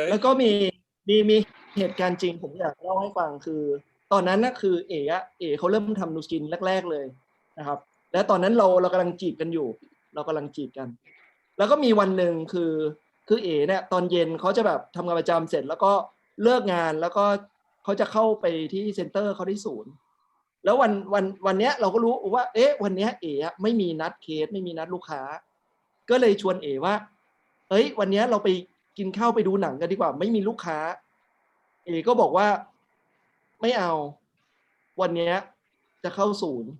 แล้วก็มีเหตุการณ์จริงผมอยากเล่าให้ฟังคือตอนนั้นนะคือเอ๋เขาเริ่มทำนูสกินแรกๆเลยนะครับและตอนนั้นเรากำลังจีบกันอยู่เรากำลังจีบกันแล้วก็มีวันหนึ่งคือเอ๋เนี่ยตอนเย็นเขาจะแบบทำงานประจำเสร็จแล้วก็เลิกงานแล้วก็เขาจะเข้าไปที่เซ็นเตอร์เขาที่ศูนย์แล้ววันเนี้ยเราก็รู้ว่าวันเนี้ยเอ๋ไม่มีนัดเคสไม่มีนัดลูกค้าก็เลยชวนเอ๋ว่าวันเนี้ยเราไปกินข้าวไปดูหนังกันดีกว่าไม่มีลูกค้าเอ๋ก็บอกว่าไม่เอาวันเนี้ยจะเข้าศูนย์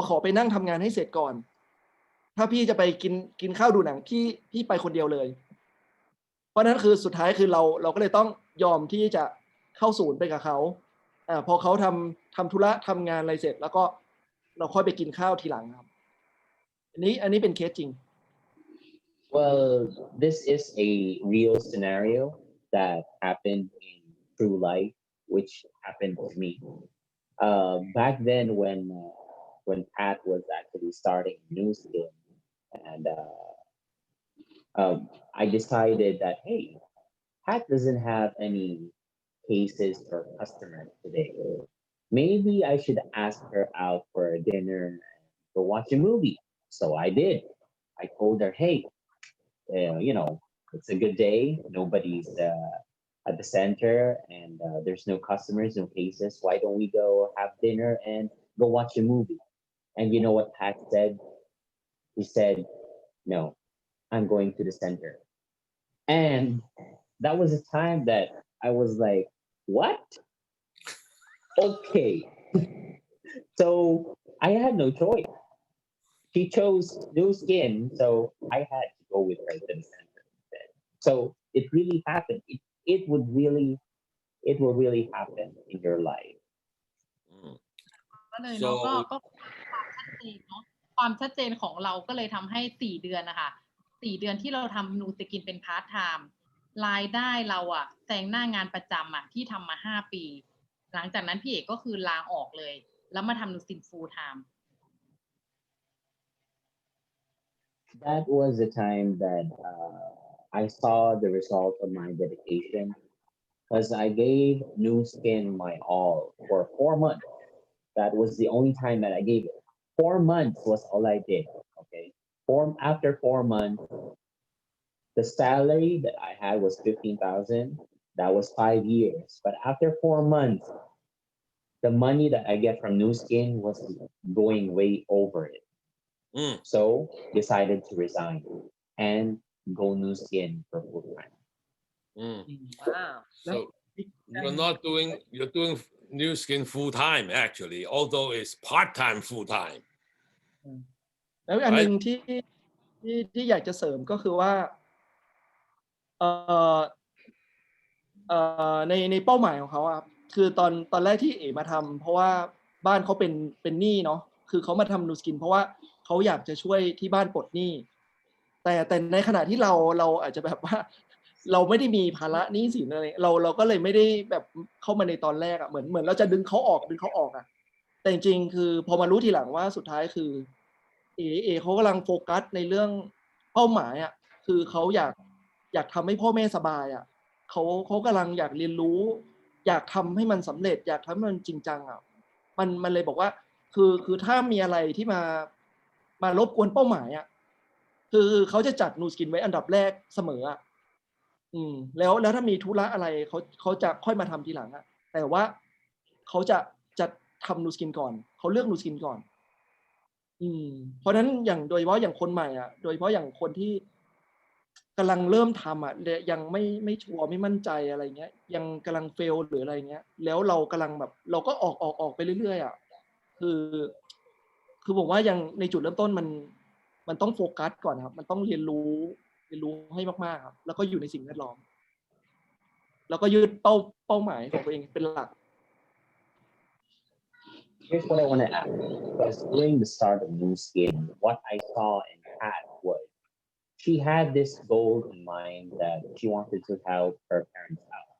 ขอไปนั่งทำงานให้เสร็จก่อนถ้าพี่จะไปกินข้าวดูหนังพี่ไปคนเดียวเลยเพราะนั้นคือสุดท้ายคือเราก็เลยต้องยอมที่จะเข้าศูนย์ไปกับเขาพอเขาทำธุระทำงานอะไรเสร็จแล้วก็เราค่อยไปกินข้าวทีหลังครับอันนี้เป็นเคสจริง Well, this is a real scenario that happened in true life, which happened to me. Back then, when Pat was actually starting new skin, and I decided that hey, Pat doesn't have any cases or customers today. Maybe I should ask her out for a dinner and go watch a movie. So I did. I told her, hey, it's a good day. Nobody's at the center, and there's no customers, no cases. Why don't we go have dinner and go watch a movie? And you know what Pat said? He said, no, I'm going to the center. And that was a time that I was like, what? Okay. So I had no choice. She chose new skin, so I had to go with her to the center instead. So it really happened. It will really happen in your life. ก็เลยเนาะก็ความชัดเจนของเราก็เลยทำให้4 เดือนนะคะ4 เดือนที่เราทำนูสกินเป็นพาร์ทไทม์รายได้เราแซงหน้างานประจำที่ทำมา5 ปีหลังจากนั้นพี่เอกก็คือลาออกเลยแล้วมาทำนูสกินฟูลไทม์ That was the time that I saw the result of my dedication because I gave new skin my all for 4 months. That was the only time that I gave it. 4 months was all I did. Okay. After 4 months, the salary that I had was 15,000. That was 5 years. But after 4 months, the money that I get from new skin was going way over it. So decided to resign and go new skin for full time. Wow. So you're doing new skin full time actually, although it's part time full time. แล้วอันหนึ่งที่อยากจะเสริมก็คือว่าในเป้าหมายของเขาคือตอนแรกที่เอ๋มาทำเพราะว่าบ้านเขาเป็นหนี้เนาะคือเขามาทำนูสกินเพราะว่าเขาอยากจะช่วยที่บ้านปลดหนี้แต่ในขณะที่เราอาจจะแบบว่า เราไม่ได้มีภาระหนี้สินอะไรเราก็เลยไม่ได้แบบเข้ามาในตอนแรกอ่ะเหมือนเราจะดึงเขาออกอ่ะแต่จริงๆคือพอมารู้ทีหลังว่าสุดท้ายคือเอเขากำลังโฟกัสในเรื่องเป้าหมายอ่ะคือเขาอยากทำให้พ่อแม่สบายอ่ะเขากำลังอยากเรียนรู้ อยากทำให้มันสำเร็จอยากทำให้มันจริงจังอ่ะมันเลยบอกว่าคือถ้ามีอะไรที่มารบกวนเป้าหมายอ่ะคือเขาจะจัดนูสกินไว้อันดับแรกเสมออ่ะแล้วถ้ามีธุระอะไรเขาจะค่อยมาทำทีหลังอ่ะแต่ว่าเขาจะทำนูสกินก่อนเขาเลือกนูสกินก่อนเพราะฉะนั้นอย่างโดยเฉพาะอย่างคนใหม่อ่ะโดยเฉพาะอย่างคนที่กำลังเริ่มทำอ่ะยังไม่ชัวร์ไม่มั่นใจอะไรเงี้ยยังกำลังเฟลหรืออะไรเงี้ยแล้วเรากำลังแบบเราก็ออกไปเรื่อยๆอ่ะคือผมว่ายังในจุดเริ่มต้นมันต้องโฟกัสก่อนครับมันต้องเรียนรู้ให้มากๆครับแล้วก็อยู่ในสิ่งแวดล้อมแล้วก็ยึดเป้าหมายของตัวเองเป็นหลัก Here's what I want to ask. Because during the start of New Skin, what I saw in Kat was she had this goal in mind that she wanted to help her parents out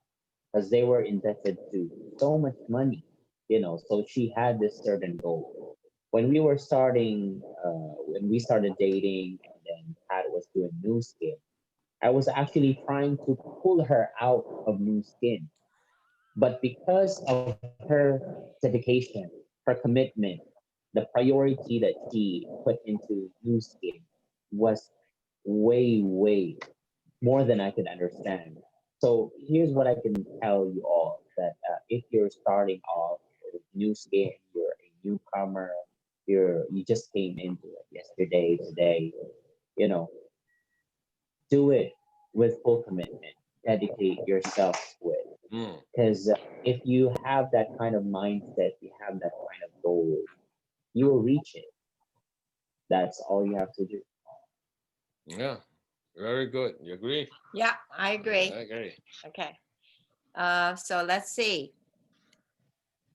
because they were indebted to so much money, so she had this certain goal. When we were when we started dating, and then Kat was doing New Skin, I was actually trying to pull her out of New Skin. But because of her dedication, her commitment, the priority that she put into New Skin was way, way more than I could understand. So here's what I can tell you all that if you're starting off with New Skin, you're a newcomer, you just came into it yesterday, today, you know, do it with full commitment. Dedicate yourself to it. Because if you have that kind of mindset, you have that kind of goal, you will reach it. That's all you have to do. Yeah, very good. You agree? Yeah, I agree. I agree. Okay. So let's see.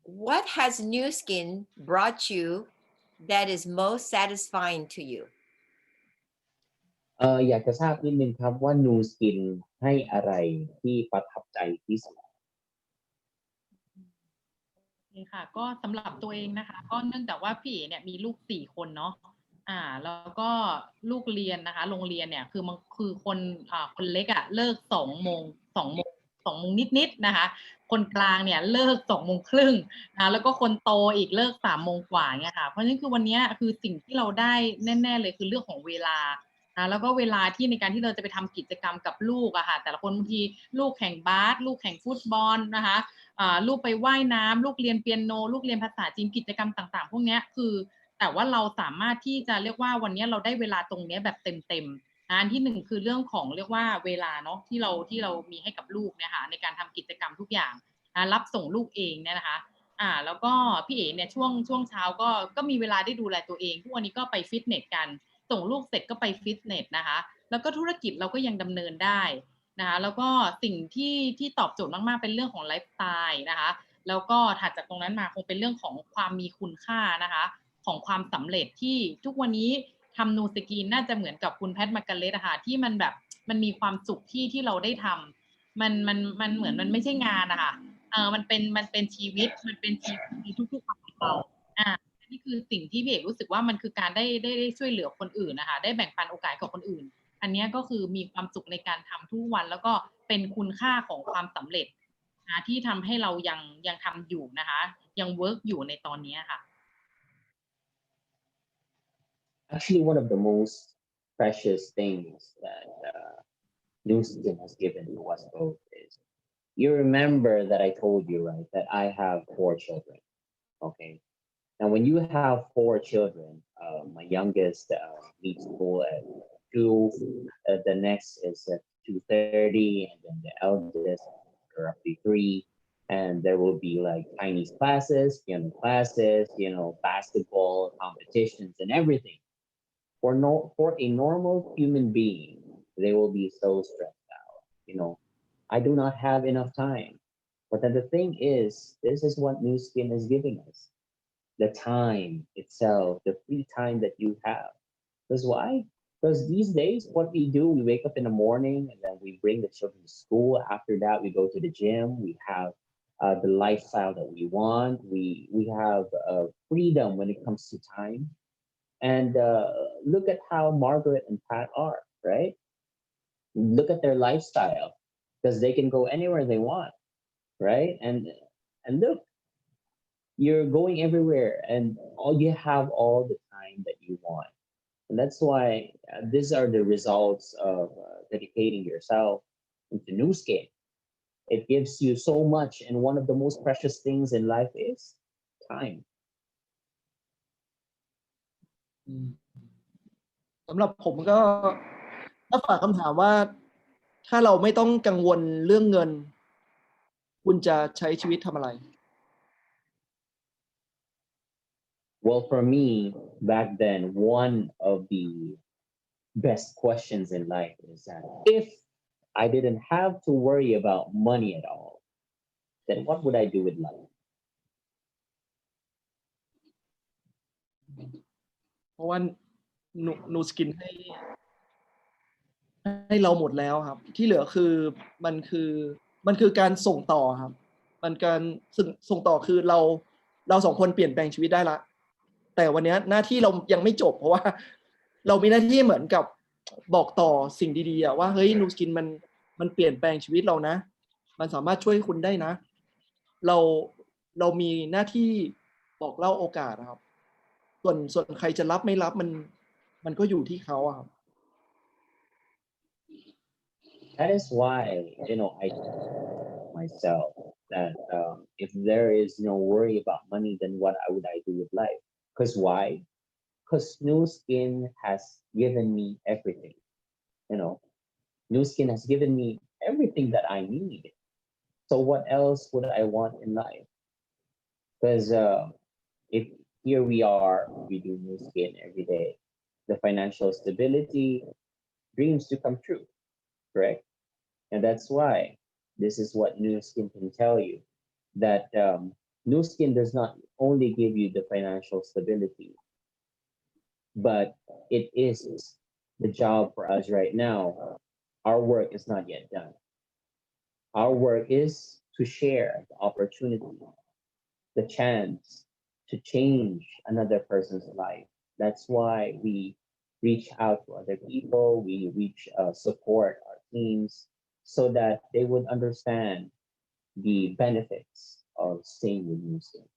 What has New Skin brought you that is most satisfying to you? อยากจะทราบนิดนึงครับว่า New Skin ให้อะไรที่ประทับใจที่สุด นี่ค่ะก็สำหรับตัวเองนะคะก็เนื่องจากว่าพี่เอ๋เนี่ยมีลูก4 คนเนาะแล้วก็ลูกเรียนนะคะโรงเรียนเนี่ยคือคนเล็กเลิก2 โมงนิดๆนะคะคนกลางเนี่ยเลิก2 โมงครึ่งนะแล้วก็คนโตอีกเลิก3 โมงกว่าเนี่ยค่ะเพราะฉะนั้นคือวันนี้คือสิ่งที่เราได้แน่ๆเลยคือเรื่องของเวลาแล้วก็เวลาที่ในการที่เราจะไปทำกิจกรรมกับลูกค่ะแต่ละคนบางทีลูกแข่งบาสลูกแข่งฟุตบอลนะคะลูกไปว่ายน้ำลูกเรียนเปียโนลูกเรียนภาษาจีนกิจกรรมต่างๆพวกนี้คือแต่ว่าเราสามารถที่จะเรียกว่าวันนี้เราได้เวลาตรงนี้แบบเต็มอันที่1คือเรื่องของเรียกว่าเวลาเนาะที่เรามีให้กับลูกเนี่ยค่ะในการทำกิจกรรมทุกอย่างรับส่งลูกเองเนี่ยนะคะแล้วก็พี่เอ๋เนี่ยช่วงเช้าก็มีเวลาได้ดูแลตัวเองทุกวันนี้ก็ไปฟิตเนสกันส่งลูกเสร็จก็ไปฟิตเนสนะคะแล้วก็ธุรกิจเราก็ยังดำเนินได้นะคะแล้วก็สิ่งที่ตอบโจทย์มากๆเป็นเรื่องของไลฟ์สไตล์นะคะแล้วก็ถัดจากตรงนั้นมาคงเป็นเรื่องของความมีคุณค่านะคะของความสำเร็จที่ทุกวันนี้ทำนูสกินน่าจะเหมือนกับคุณแพทย์มาร์กาเร็ตค่ะที่มันแบบมันมีความสุขที่เราได้ทำมันเหมือนมันไม่ใช่งานนะคะมันเป็นชีวิตมันเป็นชีวิตในทุกๆวันของเรานี่คือสิ่งที่พี่เอกรู้สึกว่ามันคือการได้ช่วยเหลือคนอื่นนะคะได้แบ่งปันโอกาสกับคนอื่นอันนี้ก็คือมีความสุขในการทำทุกวันแล้วก็เป็นคุณค่าของความสำเร็จนะที่ทำให้เรายังทำอยู่นะคะยังเวิร์กอยู่ในตอนนี้ค่ะ Actually, one of the most precious things that New Skin has given to us both is you remember that I told you, right, that I have 4 children. Okay. Now, when you have 4 children, my youngest leaves school at 2, the next is at 2:30, and then the eldest roughly 3, and there will be like Chinese classes, piano classes, basketball competitions and everything. For a normal human being, they will be so stressed out. I do not have enough time. But then the thing is, this is what New Skin is giving us. The time itself, the free time that you have. Because why? Because these days, what we do, we wake up in the morning and then we bring the children to school. After that, we go to the gym. We have the lifestyle that we want. We have freedom when it comes to time. And look at how Margaret and Pat are, right? Look at their lifestyle because they can go anywhere they want, right? And look, you're going everywhere, and all you have all the time that you want. And that's why these are the results of dedicating yourself into new skin. It gives you so much, and one of the most precious things in life is time. อืมสำหรับผมก็ถ้าฝากคำถามว่าถ้าเราไม่ต้องกังวลเรื่องเงินคุณจะใช้ชีวิตทำอะไร Well, for me, back then, one of the best questions in life is that if I didn't have to worry about money at all, then what would I do with life? เพราะว่านูสกินให้เราหมดแล้วครับ ที่เหลือคือมันคือการส่งต่อครับ มันการส่งต่อคือเราสองคนเปลี่ยนแปลงชีวิตได้ละ แต่วันนี้หน้าที่เรายังไม่จบ เพราะว่าเรามีหน้าที่เหมือนกับบอกต่อสิ่งดีๆว่าเฮ้ยนูสกินมันเปลี่ยนแปลงชีวิตเรานะ มันสามารถช่วยคุณได้นะ เรามีหน้าที่บอกเล่าโอกาสครับ ส่วนใครจะรับไม่รับมันก็อยู่ที่เขาครับ That is why, I tell myself that if there is no worry about money, then what would I do with life? Because why? Because New Skin has given me everything. New Skin has given me everything that I need. So what else would I want in life? Because if here we are, we do New Skin every day, the financial stability, dreams to come true, correct? And that's why this is what New Skin can tell you, that New Skin does not only give you the financial stability, but it is the job for us right now. Our work is not yet done. Our work is to share the opportunity, the chance to change another person's life. That's why we reach out to other people, we support our teams so that they would understand the benefits of staying with New Skin.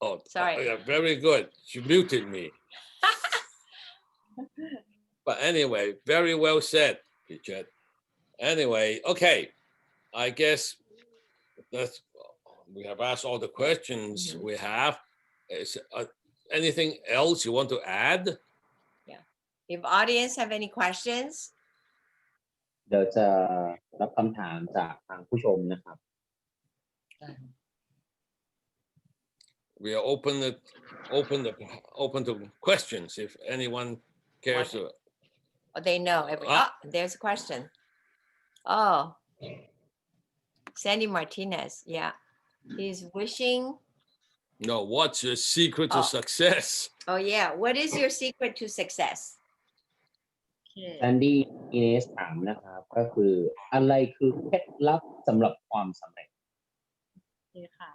Oh, Sorry. yeah, very good. She muted me. But anyway, very well said, Pichet. Anyway, okay. I guess we have asked all the questions we have. Is anything else you want to add? If audience have any questions, เดี๋ยวจะรับคำถามจากทางผู้ชมนะครับ We are open to questions if anyone cares to. they know there's a question. Oh, Sandy Martinez. Yeah. He's wishing. No, what's your secret to success? Oh, yeah. What is your secret to success? แซนดี้อิเนสถามนะครับ ก็คืออะไรคือเคล็ดลับสำหรับความสำเร็จ โอเคค่ะ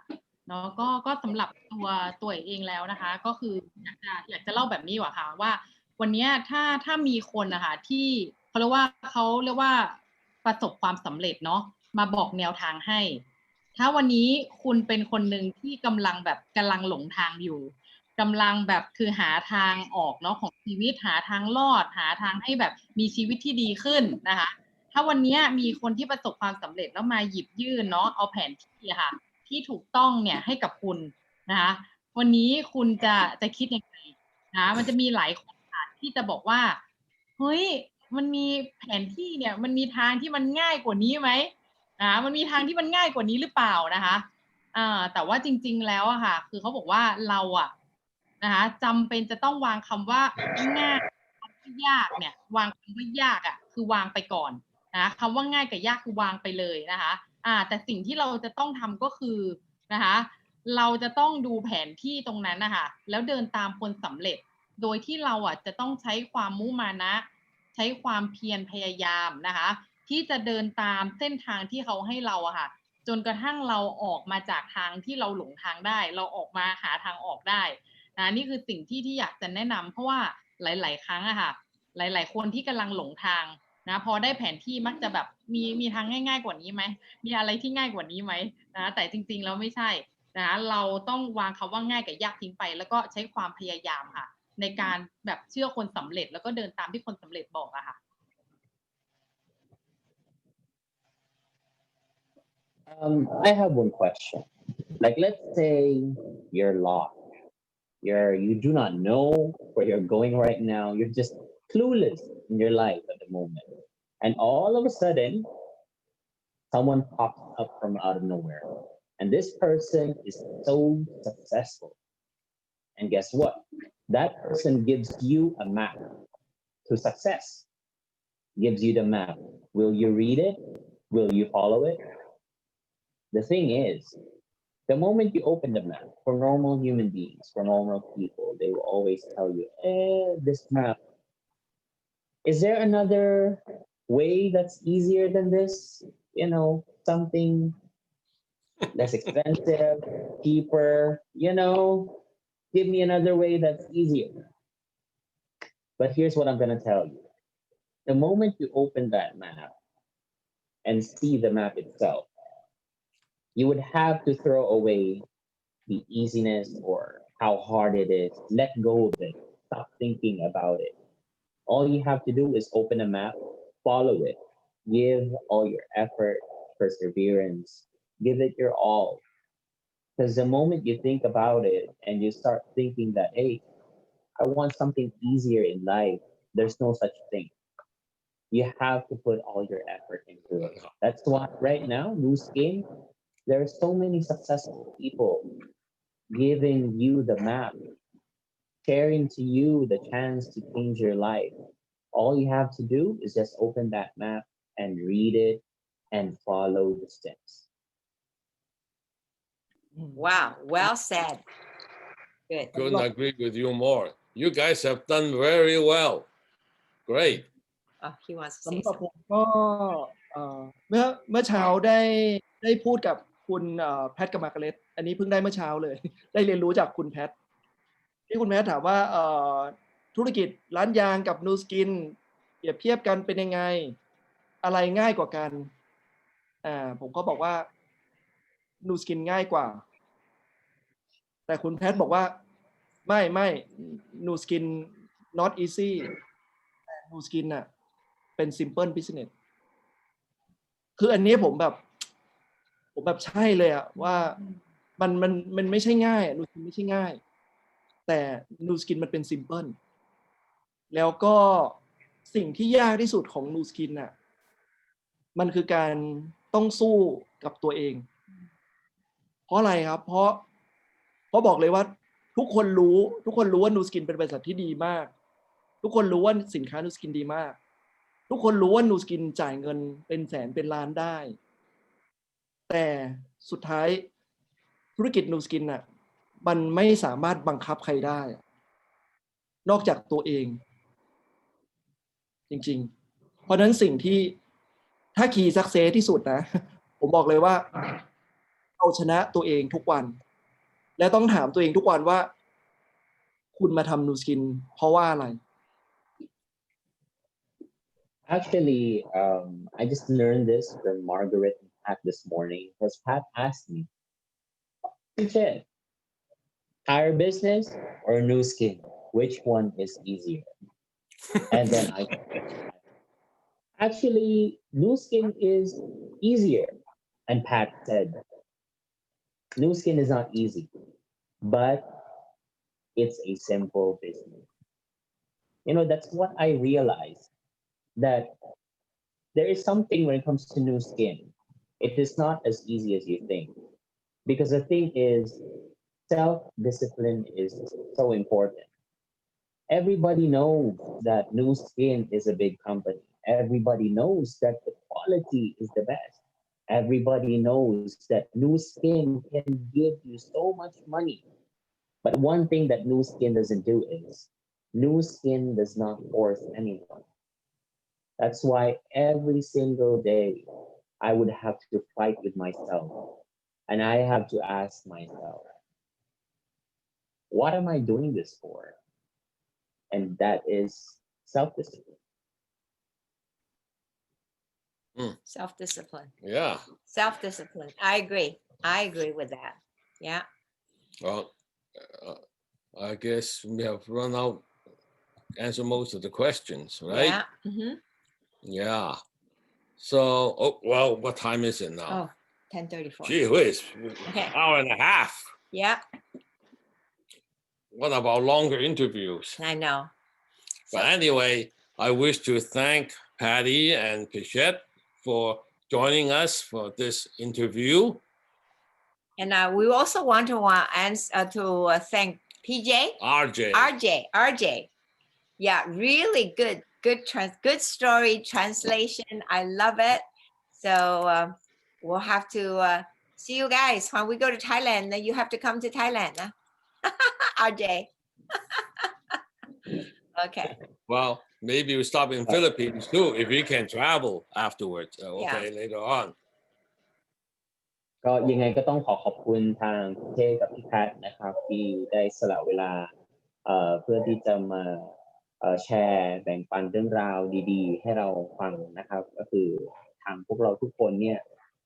เนาะก็สำหรับตัวเองแล้วนะคะ ก็คืออยากจะเล่าแบบนี้ว่ะค่ะว่าวันนี้ถ้ามีคนนะคะที่เขาเรียกว่าประสบความสำเร็จเนาะมาบอกแนวทางให้ ถ้าวันนี้คุณเป็นคนหนึ่งที่กำลังหลงทางอยู่กำลังแบบคือหาทางออกเนาะของชีวิตหาทางรอดหาทางให้แบบมีชีวิตที่ดีขึ้นนะคะถ้าวันนี้มีคนที่ประสบความสำเร็จแล้วมาหยิบยื่นเนาะเอาแผนที่ค่ะที่ถูกต้องเนี่ยให้กับคุณนะคะวันนี้คุณจะคิดยังไงนะมันจะมีหลายคนที่จะบอกว่าเฮ้ยมันมีแผนที่เนี่ยมันมีทางที่มันง่ายกว่านี้ไหมมันมีทางที่มันง่ายกว่านี้หรือเปล่านะคะแต่ว่าจริงๆแล้วอะค่ะคือเขาบอกว่าเราอะนะคะจำเป็นจะต้องวางคำว่าง่ายคำว่ายากเนี่ยวางคำว่ายากอะคือวางไปก่อนนะคำว่าง่ายกับยากคือวางไปเลยนะคะ แต่สิ่งที่เราจะต้องทำก็คือนะคะเราจะต้องดูแผนที่ตรงนั้นนะคะแล้วเดินตามคนสำเร็จโดยที่เราจะต้องใช้ความมุมานะใช้ความเพียรพยายามนะคะที่จะเดินตามเส้นทางที่เขาให้เราค่ะจนกระทั่งเราออกมาจากทางที่เราหลงทางได้เราออกมาหาทางออกได้นะนี่คือสิ่งที่อยากจะแนะนำเพราะว่าหลายๆครั้งค่ะหลายๆคนที่กำลังหลงทางนะพอได้แผนที่มักจะแบบมีทางง่ายๆกว่านี้ไหมมีอะไรที่ง่ายกว่านี้ไหมนะแต่จริงๆแล้วไม่ใช่นะเราต้องวางคำว่าง่ายกับยากทิ้งไปแล้วก็ใช้ความพยายามค่ะในการแบบเชื่อคนสำเร็จแล้วก็เดินตามที่คนสำเร็จบอกอะค่ะ I have one question. Like, let's say you're lost. You do not know where you're going right now. You're just clueless in your life at the moment. And all of a sudden, someone pops up from out of nowhere. And this person is so successful. And guess what? That person gives you a map to success, gives you the map. Will you read it? Will you follow it? The thing is, the moment you open the map, for normal human beings, for normal people, they will always tell you, this map, is there another way that's easier than this? You know, something less expensive, cheaper, give me another way that's easier. But here's what I'm going to tell you. The moment you open that map and see the map itself, you would have to throw away the easiness or how hard it is. Let go of it. Stop thinking about it. All you have to do is open a map, follow it, give all your effort, perseverance, give it your all. Because the moment you think about it and you start thinking that, hey, I want something easier in life, there's no such thing. You have to put all your effort into it. That's why right now, New Skin, there are so many successful people giving you the map, sharing to you the chance to change your life. All you have to do is just open that map and read it and follow the steps. Wow, well said. Good. Couldn't agree with you more. You guys have done very well. Great. Oh, he wants to say สำหรับผ something. มก็เมื่อเช้าได้พูดกับคุณแพทกับมาร์กาเร็ตอันนี้เพิ่งได้เมื่อเช้าเลย ได้เรียนรู้จากคุณแพทที่คุณแพทถามว่าธุรกิจร้านยางกับนูสกินเปรียบเทียบกันเป็นยังไงอะไรง่ายกว่ากันผมก็บอกว่านูสกินง่ายกว่าแต่คุณแพทบอกว่าไม่นูสกิน not easy นูสกินน่ะเป็น simple business คืออันนี้ผมแบบใช่เลยอะว่ามันไม่ใช่ง่ายนูสกินไม่ใช่ง่ายแต่นูสกินมันเป็น simple แล้วก็สิ่งที่ยากที่สุดของนูสกินน่ะมันคือการต้องสู้กับตัวเองเพราะอะไรครับเพราะบอกเลยว่าทุกคนรู้ว่านูสกินเป็นบริษัทที่ดีมากทุกคนรู้ว่าสินค้านูสกินดีมากทุกคนรู้ว่านูสกินจ่ายเงินเป็นแสนเป็นล้านได้แต่สุดท้ายธุรกิจนูสกินน่ะมันไม่สามารถบังคับใครได้นอกจากตัวเองจริงๆเพราะนั้นสิ่งที่ถ้าคีย์ซักเซสที่สุดนะผมบอกเลยว่าเอาชนะตัวเองทุกวันและต้องถามตัวเองทุกวันว่าคุณมาทำนูสกินเพราะว่าอะไร Actually, I just learned this from Margaret and Pat this morning because Pat asked me, Pichet, higher business or new skin? Which one is easier? And then I actually, new skin is easier. And Pat said, new skin is not easy, but it's a simple business. That's what I realized that there is something when it comes to new skin. It is not as easy as you think. Because the thing is, self-discipline is so important. Everybody knows that new skin is a big company. Everybody knows that the quality is the best. Everybody knows that new skin can give you so much money. But one thing that new skin doesn't do is new skin does not force anyone. That's why every single day I would have to fight with myself. And I have to ask myself, what am I doing this for? And that is self-discipline. Self-discipline. Yeah. Self-discipline. I agree with that. Yeah. Well, I guess we have run out, answer most of the questions, right? Yeah. Mm-hmm. Yeah. So, oh, well, what time is it now? Oh, 10:34. Gee whiz, Okay. hour and a half. Yeah, One of our longer interviews. I know. But anyway, I wish to thank Patty and Pichet for joining us for this interview. And we also want to thank PJ, RJ. Yeah, really good story translation. I love it. So we'll have to see you guys when we go to Thailand. Then you have to come to Thailand, huh? RJ. Okay. Well, maybe we'll stop in Philippines too if we can travel afterwards. Okay, later on. ก็ยังไงก็ต้องขอบคุณทางพี่เท่กับพี่แพทนะครับที่ได้สละเวลาเพื่อที่จะมาแชร์แบ่งปันเรื่องราวดีๆให้เราฟังนะครับก็คือทางพวกเราทุกคนเนี่ย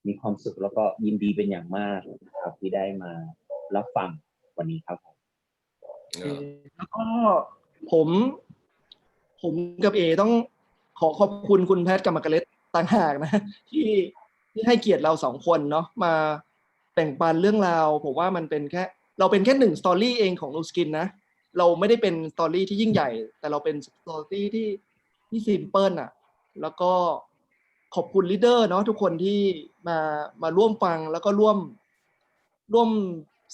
มีความสุขแล้วก็ยินดีเป็นอย่างมากนะครับที่ได้มารับฟังวันนี้ครับ แล้วก็ผมกับเอต้องขอบคุณคุณแพทกับมาร์กาเร็ตต่างหากนะที่ให้เกียรติเราสองคนเนาะมาแบ่งปันเรื่องราวผมว่ามันเป็นแค่เราเป็นแค่หนึ่งสตอรี่เองของนูสกินนะเราไม่ได้เป็นสตอรี่ที่ยิ่งใหญ่แต่เราเป็นสตอรี่ที่ซิมเพิลอ่ะแล้วก็ขอบคุณลีดเดอร์เนาะทุกคนที่มาร่วมฟังแล้วก็ร่วม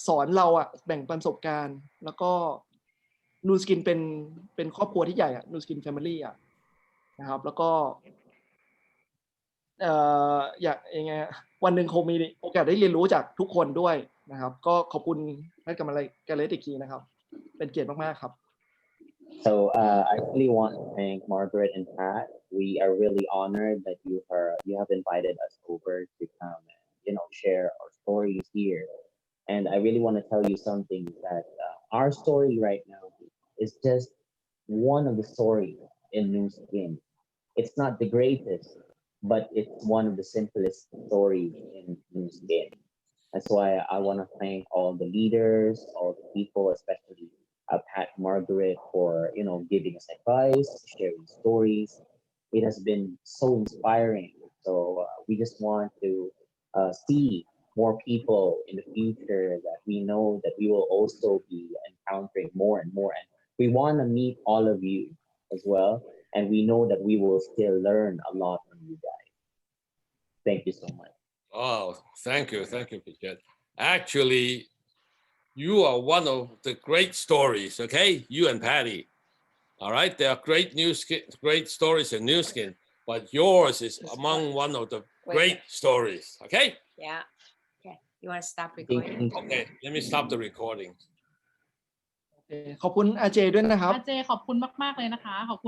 สอนเราอ่ะแบ่งปันประสบการณ์แล้วก็นูสกินเป็นครอบครัวที่ใหญ่อ่ะนูสกินแฟมิลี่อ่ะนะครับแล้วก็อยากยังไงวันหนึ่งคงมีโอกาสได้เรียนรู้จากทุกคนด้วยนะครับก็ขอบคุณแพทกับมาร์กาเร็ตอีกทีนะครับเป็นเกียรติมากๆครับ So I really want to thank Margaret and Pat. We are really honored that you have invited us over to come and share our stories here. And I really want to tell you something that our story right now is just one of the stories in New Skin. It's not the greatest, but it's one of the simplest stories in New Skin. That's why I want to thank all the leaders, all the people, especially Pat, Margaret, for giving us advice, sharing stories. It has been so inspiring. So we just want to see more people in the future that we know that we will also be encountering more and more. And we want to meet all of you as well. And we know that we will still learn a lot from you guys. Thank you so much. Oh, thank you, Pichet. Actually, you are one of the great stories, okay? You and Patty. All right, there are great stories in New Skin, but yours is among one of the great stories, okay? Yeah. Okay. You want to stop recording? Okay, let me stop the recording. ขอบคุณอาเจด้วยนะครับ อาเจขอบคุณมากๆเลยนะคะขอบคุณ